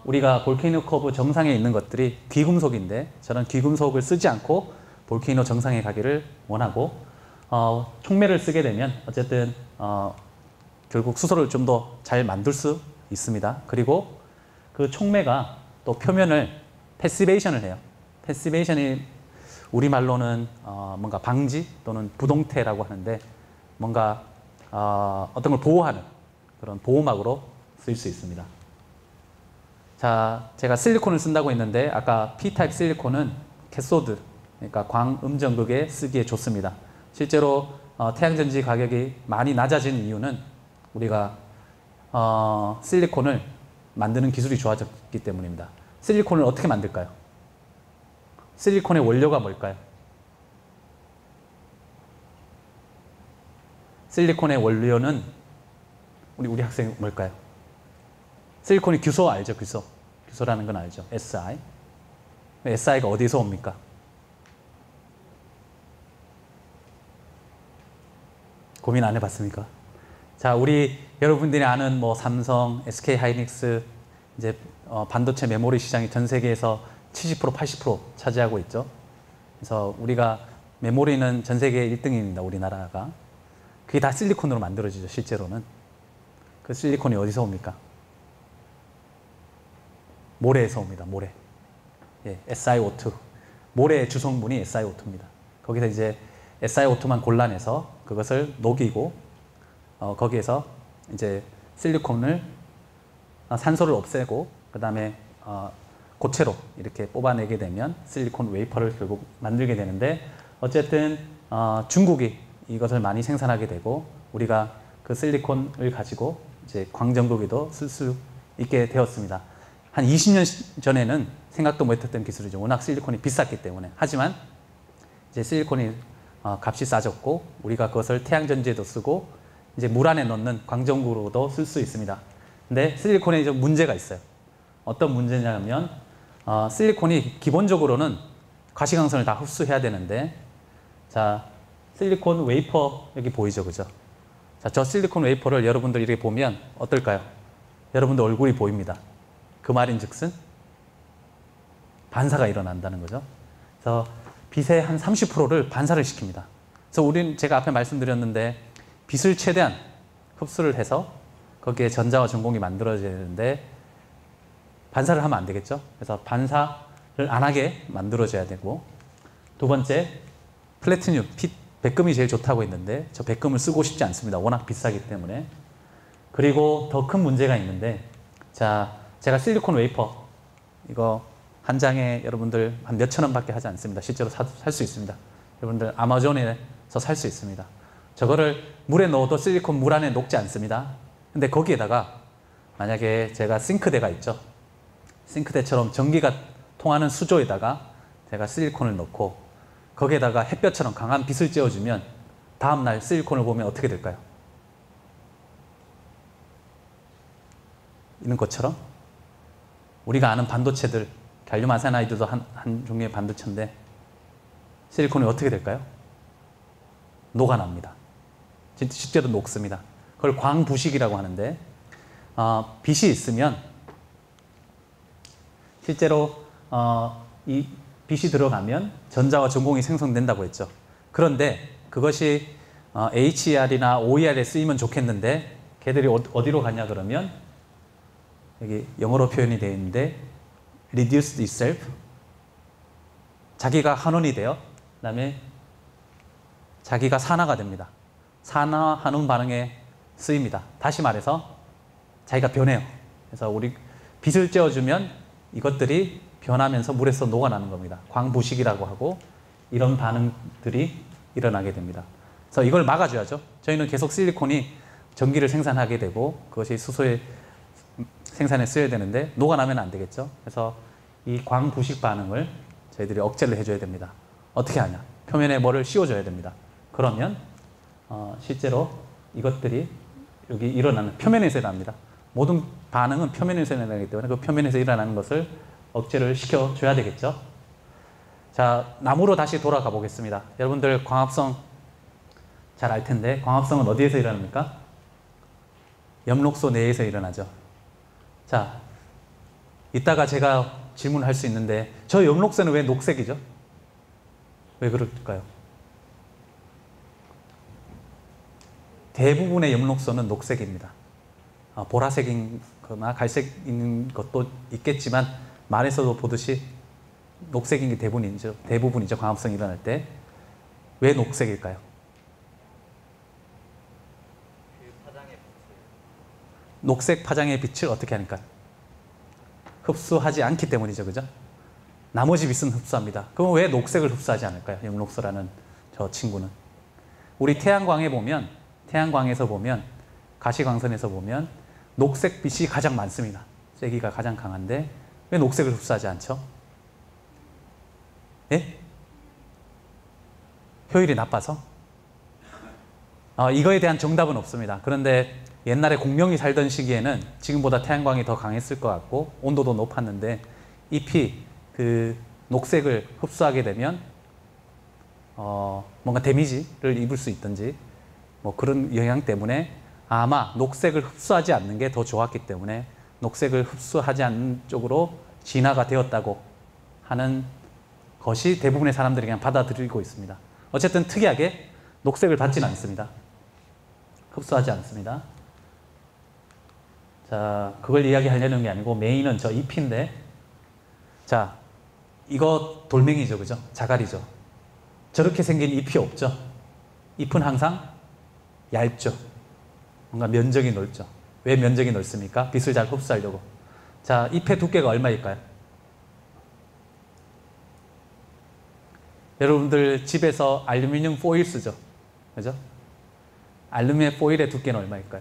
우리가 볼케이노 커브 정상에 있는 것들이 귀금속인데 저는 귀금속을 쓰지 않고 볼케이노 정상에 가기를 원하고 촉매를 쓰게 되면 어쨌든 결국 수소를 좀 더 잘 만들 수 있습니다. 그리고 그 촉매가 또 표면을 패시베이션을 해요. 패시베이션이 우리말로는 뭔가 방지 또는 부동태라고 하는데 뭔가 어떤 걸 보호하는 그런 보호막으로 쓰일 수 있습니다. 자, 제가 실리콘을 쓴다고 했는데 아까 P타입 실리콘은 캐소드, 그러니까 광음전극에 쓰기에 좋습니다. 실제로 태양전지 가격이 많이 낮아진 이유는 우리가 실리콘을 만드는 기술이 좋아졌기 때문입니다. 실리콘을 어떻게 만들까요? 실리콘의 원료가 뭘까요? 실리콘의 원료는 우리 학생 뭘까요? 실리콘이 규소 알죠? 규소. 규소라는 건 알죠? Si. SI가 어디서 옵니까? 고민 안 해봤습니까? 자, 우리 여러분들이 아는 뭐 삼성, SK 하이닉스 이제 반도체 메모리 시장이 전 세계에서 70%, 80% 차지하고 있죠. 그래서 우리가 메모리는 전 세계 1등입니다. 우리나라가. 그게 다 실리콘으로 만들어지죠. 실제로는. 그 실리콘이 어디서 옵니까? 모래에서 옵니다. 모래. 예, SiO2. 모래의 주성분이 SiO2입니다. 거기서 이제 SiO2만 골라내서 그것을 녹이고 거기에서 이제 실리콘을 산소를 없애고 그 다음에 고체로 이렇게 뽑아내게 되면 실리콘 웨이퍼를 결국 만들게 되는데 어쨌든 중국이 이것을 많이 생산하게 되고 우리가 그 실리콘을 가지고 이제 광전구에도 쓸 수 있게 되었습니다. 한 20년 전에는 생각도 못했던 기술이죠. 워낙 실리콘이 비쌌기 때문에. 하지만 이제 실리콘이 값이 싸졌고 우리가 그것을 태양전지에도 쓰고 이제 물 안에 넣는 광전구로도 쓸 수 있습니다. 근데 실리콘에 좀 문제가 있어요. 어떤 문제냐면 실리콘이 기본적으로는 과시광선을 다 흡수해야 되는데 자 실리콘 웨이퍼 여기 보이죠, 그죠? 자, 저 실리콘 웨이퍼를 여러분들 이렇게 보면 어떨까요? 여러분들 얼굴이 보입니다. 그 말인즉슨 반사가 일어난다는 거죠. 그래서 빛의 한 30%를 반사를 시킵니다. 그래서 우리는 제가 앞에 말씀드렸는데 빛을 최대한 흡수를 해서 거기에 전자와 전공이 만들어져야 되는데 반사를 하면 안 되겠죠. 그래서 반사를 안 하게 만들어져야 되고 두 번째 플래티늄, 백금이 제일 좋다고 했는데 저 백금을 쓰고 싶지 않습니다. 워낙 비싸기 때문에. 그리고 더 큰 문제가 있는데 자 제가 실리콘 웨이퍼 이거 한 장에 여러분들 한 몇천 원밖에 하지 않습니다. 실제로 살 수 있습니다. 여러분들 아마존에서 살 수 있습니다. 저거를 물에 넣어도 실리콘 물 안에 녹지 않습니다. 근데 거기에다가 만약에 제가 싱크대가 있죠. 싱크대처럼 전기가 통하는 수조에다가 제가 실리콘을 넣고 거기에다가 햇볕처럼 강한 빛을 쬐어주면 다음날 실리콘을 보면 어떻게 될까요? 있는 것처럼 우리가 아는 반도체들 갈륨 아세나이드도 한 종류의 반도체인데 실리콘이 어떻게 될까요? 녹아납니다. 실제로 녹습니다. 그걸 광부식이라고 하는데 빛이 있으면 실제로 이 빛이 들어가면 전자와 전공이 생성된다고 했죠. 그런데 그것이 HER이나 OER에 쓰이면 좋겠는데 걔들이 어디로 가냐 그러면 여기 영어로 표현이 되어 있는데 reduce itself 자기가 한원이 돼요. 그 다음에 자기가 산화가 됩니다. 산화 한원 반응에 쓰입니다. 다시 말해서 자기가 변해요. 그래서 우리 빛을 쬐어주면 이것들이 변하면서 물에서 녹아나는 겁니다. 광부식이라고 하고 이런 반응들이 일어나게 됩니다. 그래서 이걸 막아줘야죠. 저희는 계속 실리콘이 전기를 생산하게 되고 그것이 수소의 생산에 쓰여야 되는데 녹아나면 안 되겠죠. 그래서 이 광부식 반응을 저희들이 억제를 해줘야 됩니다. 어떻게 하냐? 표면에 뭐를 씌워줘야 됩니다. 그러면 실제로 이것들이 여기 일어나는 표면에서 일어납니다. 모든 반응은 표면에서 일어나기 때문에 그 표면에서 일어나는 것을 억제를 시켜줘야 되겠죠. 자, 나무로 다시 돌아가 보겠습니다. 여러분들 광합성 잘 알 텐데 광합성은 어디에서 일어납니까? 엽록소 내에서 일어나죠. 자, 이따가 제가 질문할 수 있는데 저 엽록소는 왜 녹색이죠? 왜 그럴까요? 대부분의 엽록소는 녹색입니다. 보라색인 거나 갈색인 것도 있겠지만 말에서도 보듯이 녹색인 게 대부분이죠. 광합성이 일어날 때. 왜 녹색일까요? 녹색 파장의 빛을 어떻게 하니까? 흡수하지 않기 때문이죠. 그죠? 나머지 빛은 흡수합니다. 그럼 왜 녹색을 흡수하지 않을까요? 엽록소라는 저 친구는. 우리 태양광에서 보면 가시광선에서 보면 녹색 빛이 가장 많습니다. 세기가 가장 강한데 왜 녹색을 흡수하지 않죠? 예? 효율이 나빠서? 이거에 대한 정답은 없습니다. 그런데 옛날에 공룡이 살던 시기에는 지금보다 태양광이 더 강했을 것 같고 온도도 높았는데 잎이 그 녹색을 흡수하게 되면 뭔가 데미지를 입을 수 있든지 뭐 그런 영향 때문에 아마 녹색을 흡수하지 않는 게 더 좋았기 때문에 녹색을 흡수하지 않는 쪽으로 진화가 되었다고 하는 것이 대부분의 사람들이 그냥 받아들이고 있습니다. 어쨌든 특이하게 녹색을 받지는 않습니다. 흡수하지 않습니다. 자, 그걸 이야기하려는 게 아니고 메인은 저 잎인데, 자, 이거 돌멩이죠, 그죠? 자갈이죠. 저렇게 생긴 잎이 없죠. 잎은 항상 얇죠. 뭔가 면적이 넓죠. 왜 면적이 넓습니까? 빛을 잘 흡수하려고. 자, 잎의 두께가 얼마일까요? 여러분들 집에서 알루미늄 포일 쓰죠, 그죠? 알루미늄 포일의 두께는 얼마일까요?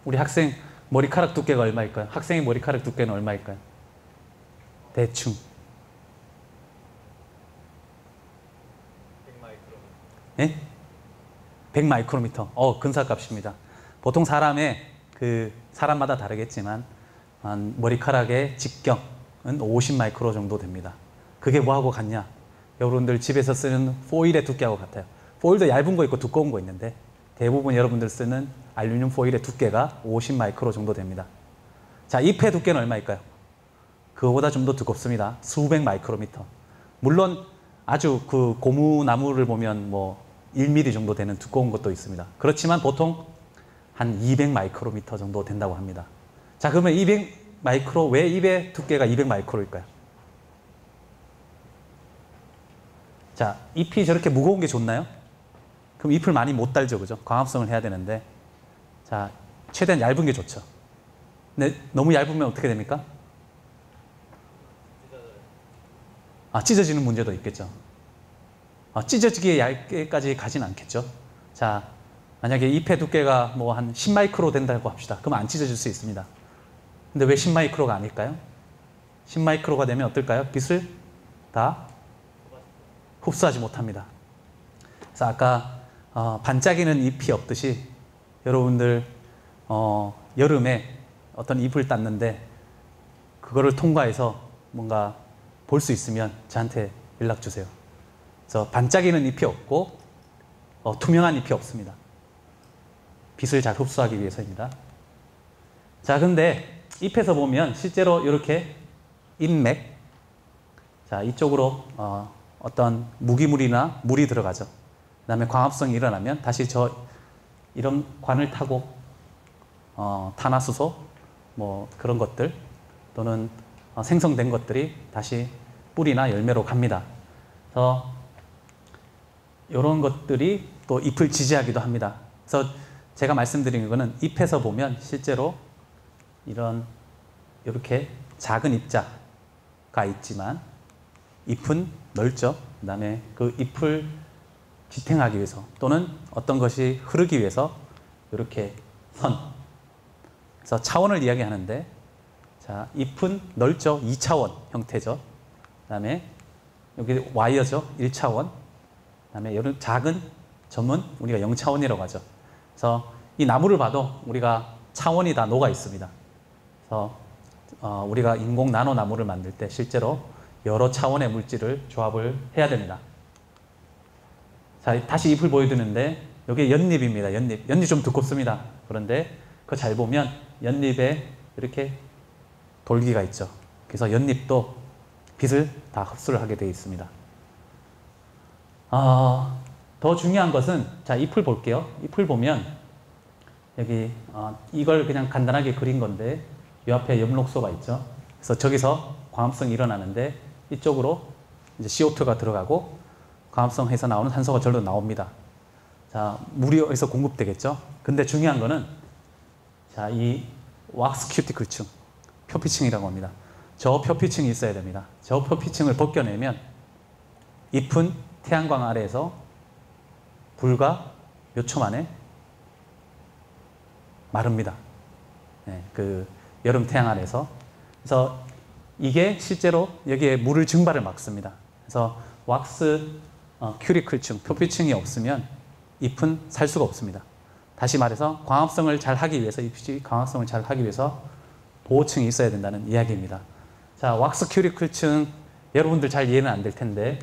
우리 학생 머리카락 두께가 얼마일까요? 학생의 머리카락 두께는 얼마일까요? 대충 100마이크로미터. 예? 100마이크로미터. 근사값입니다. 보통 사람마다 다르겠지만 머리카락의 직경은 50마이크로 정도 됩니다. 그게 뭐하고 같냐? 여러분들 집에서 쓰는 포일의 두께하고 같아요. 포일도 얇은 거 있고 두꺼운 거 있는데 대부분 여러분들 쓰는 알루미늄 포일의 두께가 50마이크로 정도 됩니다. 자, 잎의 두께는 얼마일까요? 그거보다 좀 더 두껍습니다. 수백 마이크로미터. 물론 아주 그 고무나무를 보면 뭐 1mm 정도 되는 두꺼운 것도 있습니다. 그렇지만 보통 한 200 마이크로미터 정도 된다고 합니다. 자, 그러면 200 마이크로, 왜 잎의 두께가 200 마이크로일까요? 자, 잎이 저렇게 무거운 게 좋나요? 그럼 잎을 많이 못 달죠, 그죠? 광합성을 해야 되는데. 자, 최대한 얇은 게 좋죠. 근데 너무 얇으면 어떻게 됩니까? 찢어지는 문제도 있겠죠. 찢어지게 얇게까지 가진 않겠죠. 자, 만약에 잎의 두께가 뭐 한 10마이크로 된다고 합시다. 그럼 안 찢어질 수 있습니다. 근데 왜 10마이크로가 아닐까요? 10마이크로가 되면 어떨까요? 빛을 다 흡수하지 못합니다. 그래서 아까 반짝이는 잎이 없듯이 여러분들 여름에 어떤 잎을 땄는데 그거를 통과해서 뭔가 볼 수 있으면 저한테 연락 주세요. 그래서 반짝이는 잎이 없고 투명한 잎이 없습니다. 빛을 잘 흡수하기 위해서입니다. 자, 근데 잎에서 보면 실제로 이렇게 잎맥, 자, 이쪽으로 어떤 무기물이나 물이 들어가죠. 그 다음에 광합성이 일어나면 다시 이런 관을 타고 탄화수소 뭐 그런 것들 또는 생성된 것들이 다시 뿌리나 열매로 갑니다. 그래서 이런 것들이 또 잎을 지지하기도 합니다. 그래서 제가 말씀드린 거는 잎에서 보면 실제로 이렇게 작은 입자가 있지만 잎은 넓죠. 그 다음에 그 잎을 지탱하기 위해서 또는 어떤 것이 흐르기 위해서 이렇게 그래서 차원을 이야기하는데, 자, 잎은 넓죠. 2차원 형태죠. 그 다음에 여기 와이어죠. 1차원. 그 다음에 이런 작은 점은 우리가 0차원이라고 하죠. 그래서 이 나무를 봐도 우리가 차원이 다 녹아 있습니다. 그래서 우리가 인공 나노 나무를 만들 때 실제로 여러 차원의 물질을 조합을 해야 됩니다. 자, 다시 잎을 보여드리는데 여기 연잎입니다. 연잎 좀 두껍습니다. 그런데 그거 잘 보면 연잎에 이렇게 돌기가 있죠. 그래서 연잎도 빛을 다 흡수를 하게 되어 있습니다. 더 중요한 것은, 자, 잎을 볼게요. 잎을 보면 여기 이걸 그냥 간단하게 그린 건데 이 앞에 엽록소가 있죠. 그래서 저기서 광합성이 일어나는데 이쪽으로 이제 CO2가 들어가고 광합성해서 나오는 산소가 절로 나옵니다. 자, 물이 어디서 공급되겠죠. 근데 중요한 거는, 자, 이 왁스 큐티클층, 표피층이라고 합니다. 저 표피층이 있어야 됩니다. 저 표피층을 벗겨내면 잎은 태양광 아래에서 불과 몇 초 만에 마릅니다. 네, 그 여름 태양 아래에서. 그래서 이게 실제로 여기에 물을 증발을 막습니다. 그래서 왁스 큐리클층, 표피층이 없으면 잎은 살 수가 없습니다. 다시 말해서 광합성을 잘 하기 위해서, 잎이 광합성을 잘 하기 위해서 보호층이 있어야 된다는 이야기입니다. 자, 왁스 큐리클층 여러분들 잘 이해는 안 될 텐데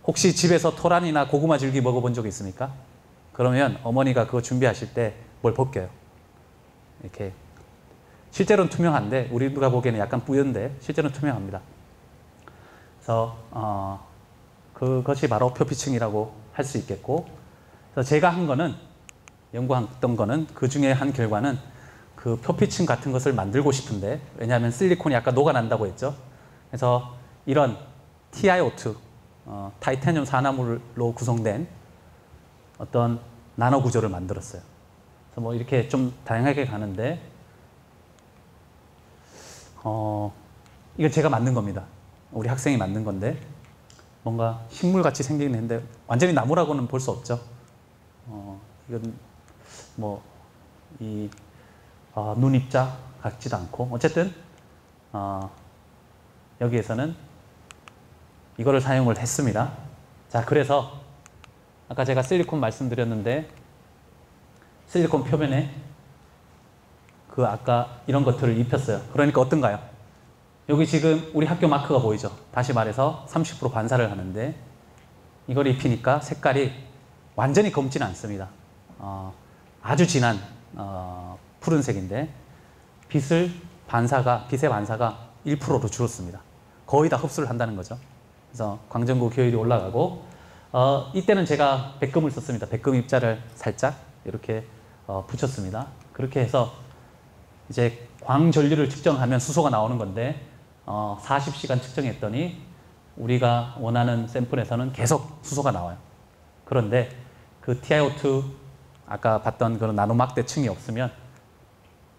혹시 집에서 토란이나 고구마 줄기 먹어본 적 있습니까? 그러면 어머니가 그거 준비하실 때 뭘 벗겨요. 이렇게 실제로는 투명한데 우리가 보기에는 약간 뿌연데 실제로는 투명합니다. 그래서 그것이 바로 표피층이라고 할 수 있겠고, 그래서 제가 한 거는 연구했던 거는 그 중에 한 결과는 그 표피층 같은 것을 만들고 싶은데, 왜냐하면 실리콘이 아까 녹아난다고 했죠. 그래서 이런 TiO2 타이타늄 산화물로 구성된 어떤 나노 구조를 만들었어요. 그래서 뭐 이렇게 좀 다양하게 가는데 이거 제가 만든 겁니다. 우리 학생이 만든 건데 뭔가 식물같이 생기긴 했는데 완전히 나무라고는 볼 수 없죠. 이건 뭐 이 눈입자 같지도 않고, 어쨌든 여기에서는 이거를 사용을 했습니다. 자, 그래서 아까 제가 실리콘 말씀드렸는데 실리콘 표면에 그 아까 이런 것들을 입혔어요. 그러니까 어떤가요? 여기 지금 우리 학교 마크가 보이죠? 다시 말해서 30% 반사를 하는데 이걸 입히니까 색깔이 완전히 검지는 않습니다. 아주 진한 푸른색인데 빛의 반사가 1%로 줄었습니다. 거의 다 흡수를 한다는 거죠. 그래서 광전구 효율이 올라가고, 이때는 제가 백금을 썼습니다. 백금 입자를 살짝 이렇게 붙였습니다. 그렇게 해서 이제 광전류를 측정하면 수소가 나오는 건데 40시간 측정했더니 우리가 원하는 샘플에서는 계속 수소가 나와요. 그런데 그 TiO2 아까 봤던 그런 나노막대층이 없으면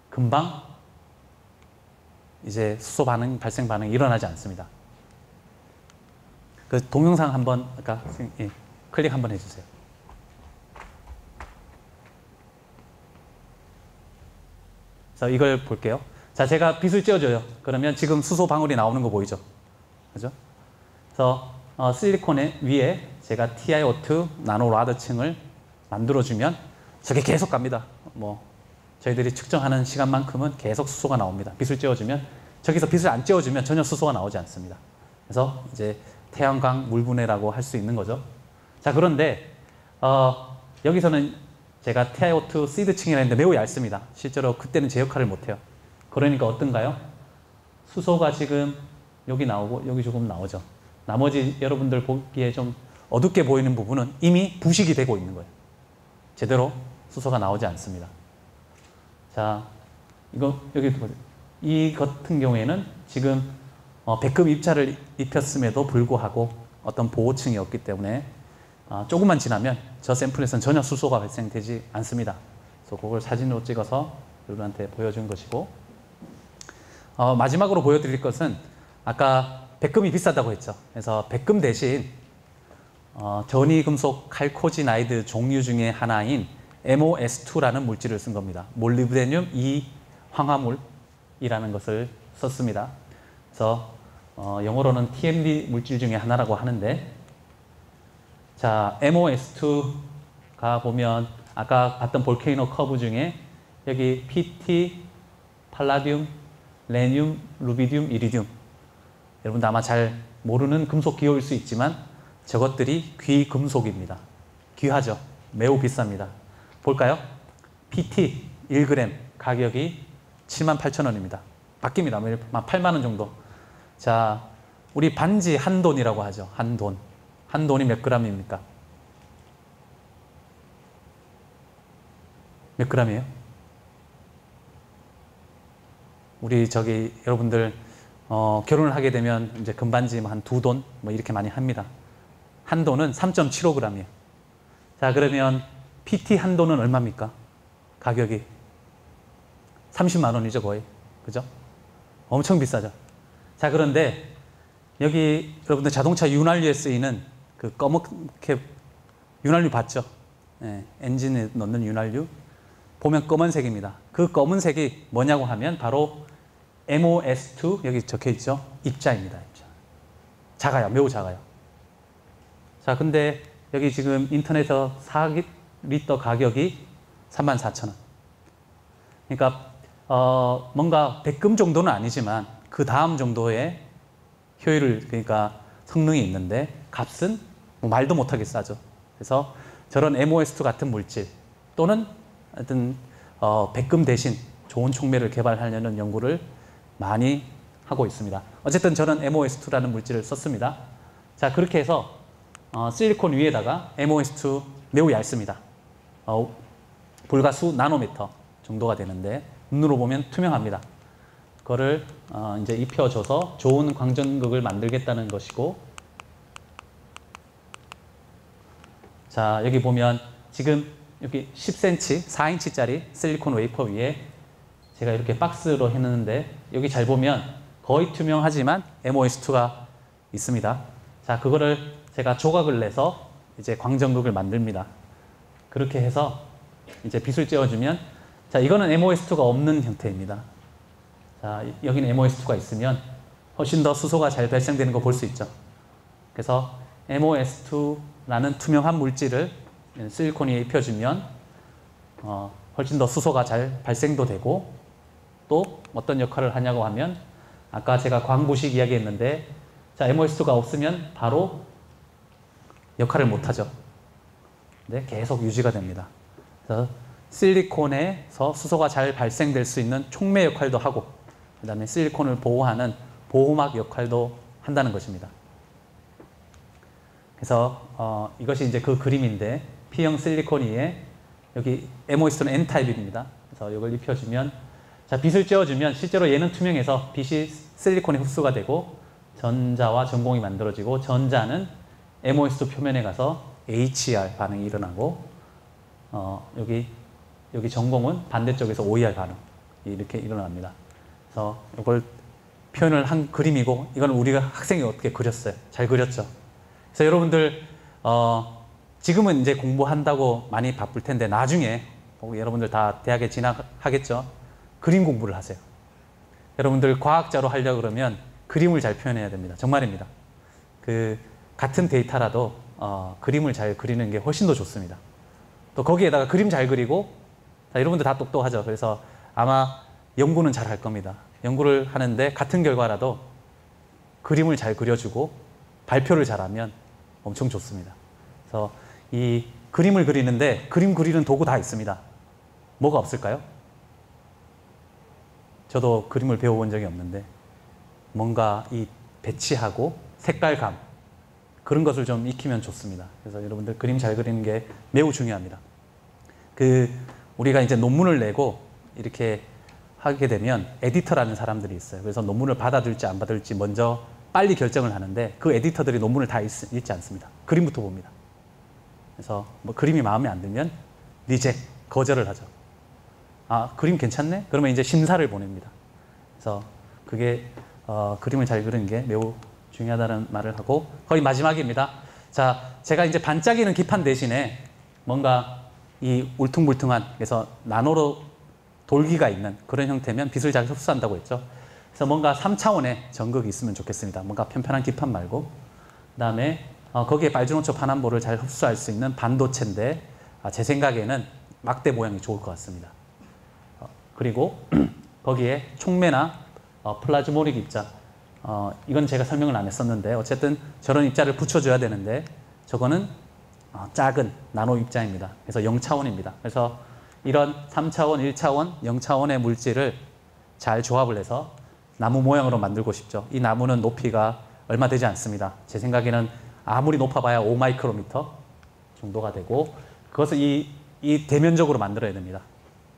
금방 이제 수소 반응, 발생 반응이 일어나지 않습니다. 그 동영상 한번 아까 클릭 한번 해주세요. 자, 이걸 볼게요. 자, 제가 빛을 쬐어줘요. 그러면 지금 수소 방울이 나오는 거 보이죠? 그죠? 그래서 실리콘의 위에 제가 TiO2 나노라드층을 만들어주면 저게 계속 갑니다. 뭐 저희들이 측정하는 시간만큼은 계속 수소가 나옵니다. 빛을 쬐어주면, 저기서 빛을 안 쬐어주면 전혀 수소가 나오지 않습니다. 그래서 이제 태양광 물분해라고 할 수 있는 거죠. 자, 그런데 여기서는 제가 TiO2 시드층이라 했는데 매우 얇습니다. 실제로 그때는 제 역할을 못해요. 그러니까 어떤가요? 수소가 지금 여기 나오고 여기 조금 나오죠. 나머지 여러분들 보기에 좀 어둡게 보이는 부분은 이미 부식이 되고 있는 거예요. 제대로 수소가 나오지 않습니다. 자, 이거 여기 보세요. 이 같은 경우에는 지금 백금 입자를 입혔음에도 불구하고 어떤 보호층이 없기 때문에 조금만 지나면 저 샘플에서는 전혀 수소가 발생되지 않습니다. 그래서 그걸 사진으로 찍어서 여러분한테 보여준 것이고, 마지막으로 보여드릴 것은 아까 백금이 비싸다고 했죠. 그래서 백금 대신 전이금속 칼코지나이드 종류 중에 하나인 MOS2라는 물질을 쓴 겁니다. 몰리브데늄 2 황화물이라는 것을 썼습니다. 그래서 영어로는 TMD 물질 중에 하나라고 하는데, 자, MOS2가 보면 아까 봤던 볼케이노 커브 중에 여기 PT, 팔라듐, 레늄, 루비듐, 이리듐, 여러분도 아마 잘 모르는 금속 기호일 수 있지만 저것들이 귀금속입니다. 귀하죠. 매우 비쌉니다. 볼까요? PT 1g 가격이 78,000원입니다. 바뀝니다. 8만 원 정도. 자, 우리 반지 한 돈이라고 하죠. 한 돈. 한 돈이 몇 g입니까? 몇 g이에요? 우리 저기 여러분들 결혼을 하게 되면 이제 금반지 한 2돈 뭐 이렇게 많이 합니다. 한 돈은 3.75g이에요. 자, 그러면 PT 한 돈은 얼마입니까? 가격이 30만 원이죠, 거의. 그죠? 엄청 비싸죠. 자, 그런데 여기 여러분들 자동차 윤활유에 쓰이는 그 검게 윤활유 봤죠? 예, 엔진에 넣는 윤활유. 보면 검은색입니다. 그 검은색이 뭐냐고 하면 바로 MOS2, 여기 적혀 있죠? 입자입니다. 입자. 작아요. 매우 작아요. 자, 근데 여기 지금 인터넷에서 4리터 가격이 34,000원. 그러니까 뭔가 백금 정도는 아니지만 그 다음 정도의 효율을, 그러니까 성능이 있는데 값은 뭐 말도 못하게 싸죠. 그래서 저런 MOS2 같은 물질 또는 하여튼 백금 대신 좋은 촉매를 개발하려는 연구를 많이 하고 있습니다. 어쨌든 저는 MOS2라는 물질을 썼습니다. 자, 그렇게 해서 실리콘 위에다가 MOS2 매우 얇습니다. 불과 수 나노미터 정도가 되는데 눈으로 보면 투명합니다. 그거를 이제 입혀줘서 좋은 광전극을 만들겠다는 것이고, 자, 여기 보면 지금 여기 10cm, 4인치짜리 실리콘 웨이퍼 위에 제가 이렇게 박스로 해놨는데 여기 잘 보면 거의 투명하지만 MOS2가 있습니다. 자, 그거를 제가 조각을 내서 이제 광전극을 만듭니다. 그렇게 해서 이제 빗을 쬐어주면, 자, 이거는 MOS2가 없는 형태입니다. 자, 여기는 MOS2가 있으면 훨씬 더 수소가 잘 발생되는 거 볼 수 있죠. 그래서 MOS2라는 투명한 물질을 실리콘 위에 입혀주면 훨씬 더 수소가 잘 발생도 되고, 또 어떤 역할을 하냐고 하면 아까 제가 광부식 이야기했는데, 자, MOS2가 없으면 바로 역할을 못하죠. 근데 계속 유지가 됩니다. 그래서 실리콘에서 수소가 잘 발생될 수 있는 촉매 역할도 하고, 그 다음에 실리콘을 보호하는 보호막 역할도 한다는 것입니다. 그래서 이것이 이제 그 그림인데, P형 실리콘 위에 여기 MOS2는 N타입입니다. 그래서 이걸 입혀주면, 자, 빛을 쬐어주면 실제로 얘는 투명해서 빛이 실리콘에 흡수가 되고 전자와 전공이 만들어지고, 전자는 MOS2 표면에 가서 HER 반응이 일어나고, 여기 전공은 반대쪽에서 OER 반응이 이렇게 일어납니다. 그래서 이걸 표현을 한 그림이고, 이건 우리가 학생이 어떻게 그렸어요. 잘 그렸죠. 그래서 여러분들 지금은 이제 공부한다고 많이 바쁠 텐데 나중에 여러분들 다 대학에 진학하겠죠. 그림 공부를 하세요. 여러분들 과학자로 하려고 그러면 그림을 잘 표현해야 됩니다. 정말입니다. 그 같은 데이터라도 그림을 잘 그리는 게 훨씬 더 좋습니다. 또 거기에다가 그림 잘 그리고, 자, 여러분들 다 똑똑하죠. 그래서 아마 연구는 잘 할 겁니다. 연구를 하는데 같은 결과라도 그림을 잘 그려주고 발표를 잘하면 엄청 좋습니다. 그래서 이 그림을 그리는데 그림 그리는 도구 다 있습니다. 뭐가 없을까요? 저도 그림을 배워본 적이 없는데 뭔가 이 배치하고 색깔감, 그런 것을 좀 익히면 좋습니다. 그래서 여러분들 그림 잘 그리는 게 매우 중요합니다. 우리가 이제 논문을 내고 이렇게 하게 되면 에디터라는 사람들이 있어요. 그래서 논문을 받아들일지 안 받아들일지 먼저 빨리 결정을 하는데, 그 에디터들이 논문을 다 읽지 않습니다. 그림부터 봅니다. 그래서 뭐 그림이 마음에 안 들면 리젝, 거절을 하죠. 아, 그림 괜찮네? 그러면 이제 심사를 보냅니다. 그래서 그게 그림을 잘 그리는 게 매우 중요하다는 말을 하고, 거의 마지막입니다. 자, 제가 이제 반짝이는 기판 대신에 뭔가 이 울퉁불퉁한, 그래서 나노로 돌기가 있는 그런 형태면 빛을 잘 흡수한다고 했죠. 그래서 뭔가 3차원의 전극이 있으면 좋겠습니다. 뭔가 편편한 기판 말고, 그 다음에 거기에 빨주노초 반환보를 잘 흡수할 수 있는 반도체인데, 제 생각에는 막대 모양이 좋을 것 같습니다. 그리고 거기에 촉매나 플라즈모닉 입자, 이건 제가 설명을 안 했었는데 어쨌든 저런 입자를 붙여줘야 되는데, 저거는 작은 나노 입자입니다. 그래서 0차원입니다. 그래서 이런 3차원, 1차원, 0차원의 물질을 잘 조합을 해서 나무 모양으로 만들고 싶죠. 이 나무는 높이가 얼마 되지 않습니다. 제 생각에는 아무리 높아봐야 5마이크로미터 정도가 되고, 그것을 이 대면적으로 만들어야 됩니다.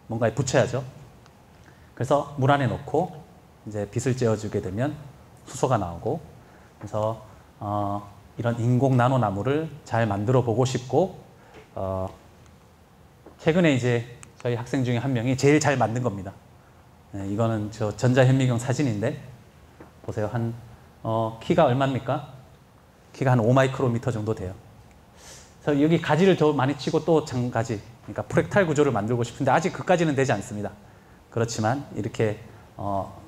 뭔가에 붙여야죠. 그래서 물 안에 넣고 이제 빛을 쬐어주게 되면 수소가 나오고, 그래서 이런 인공 나노 나무를 잘 만들어 보고 싶고, 최근에 이제 저희 학생 중에 한 명이 제일 잘 만든 겁니다. 네, 이거는 저 전자현미경 사진인데 보세요. 키가 얼마입니까? 키가 한 5마이크로미터 정도 돼요. 그래서 여기 가지를 더 많이 치고 또 장가지, 그러니까 프랙탈 구조를 만들고 싶은데 아직 그까지는 되지 않습니다. 그렇지만 이렇게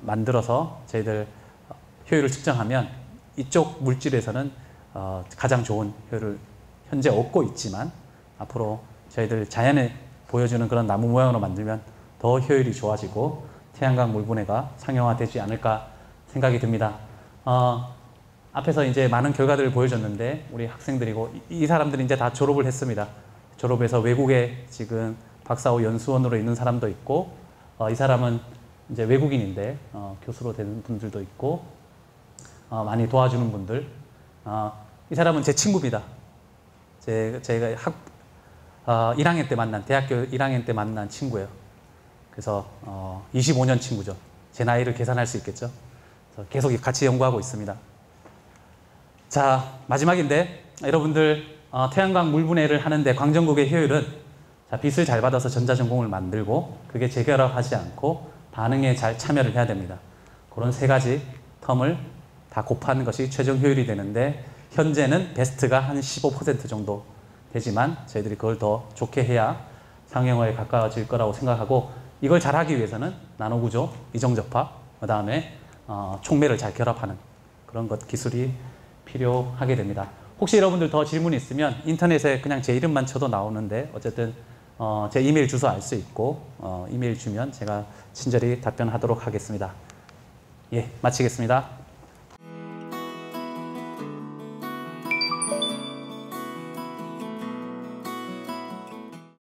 만들어서 저희들 효율을 측정하면 이쪽 물질에서는 가장 좋은 효율을 현재 얻고 있지만 앞으로 저희들 자연에 보여주는 그런 나무 모양으로 만들면 더 효율이 좋아지고 태양광 물분해가 상용화되지 않을까 생각이 듭니다. 앞에서 이제 많은 결과들을 보여줬는데 우리 학생들이고 이 사람들이 이제 다 졸업을 했습니다. 졸업해서 외국에 지금 박사후 연수원으로 있는 사람도 있고 이 사람은 이제 외국인인데 교수로 되는 분들도 있고 많이 도와주는 분들. 이 사람은 제 친구입니다. 제가 1학년 때 만난, 대학교 1학년 때 만난 친구예요. 그래서 25년 친구죠. 제 나이를 계산할 수 있겠죠. 그래서 계속 같이 연구하고 있습니다. 자, 마지막인데 여러분들 태양광 물분해를 하는데 광전국의 효율은 빛을 잘 받아서 전자전공을 만들고 그게 재결합하지 않고 반응에 잘 참여를 해야 됩니다. 그런 세 가지 텀을 다 곱하는 것이 최종 효율이 되는데 현재는 베스트가 한 15% 정도 되지만 저희들이 그걸 더 좋게 해야 상용화에 가까워질 거라고 생각하고 이걸 잘하기 위해서는 나노구조, 이정접합, 그 다음에 촉매를 잘 결합하는 그런 것 기술이 필요하게 됩니다. 혹시 여러분들 더 질문이 있으면 인터넷에 그냥 제 이름만 쳐도 나오는데 어쨌든 제 이메일 주소 알 수 있고 이메일 주면 제가 친절히 답변하도록 하겠습니다. 예, 마치겠습니다.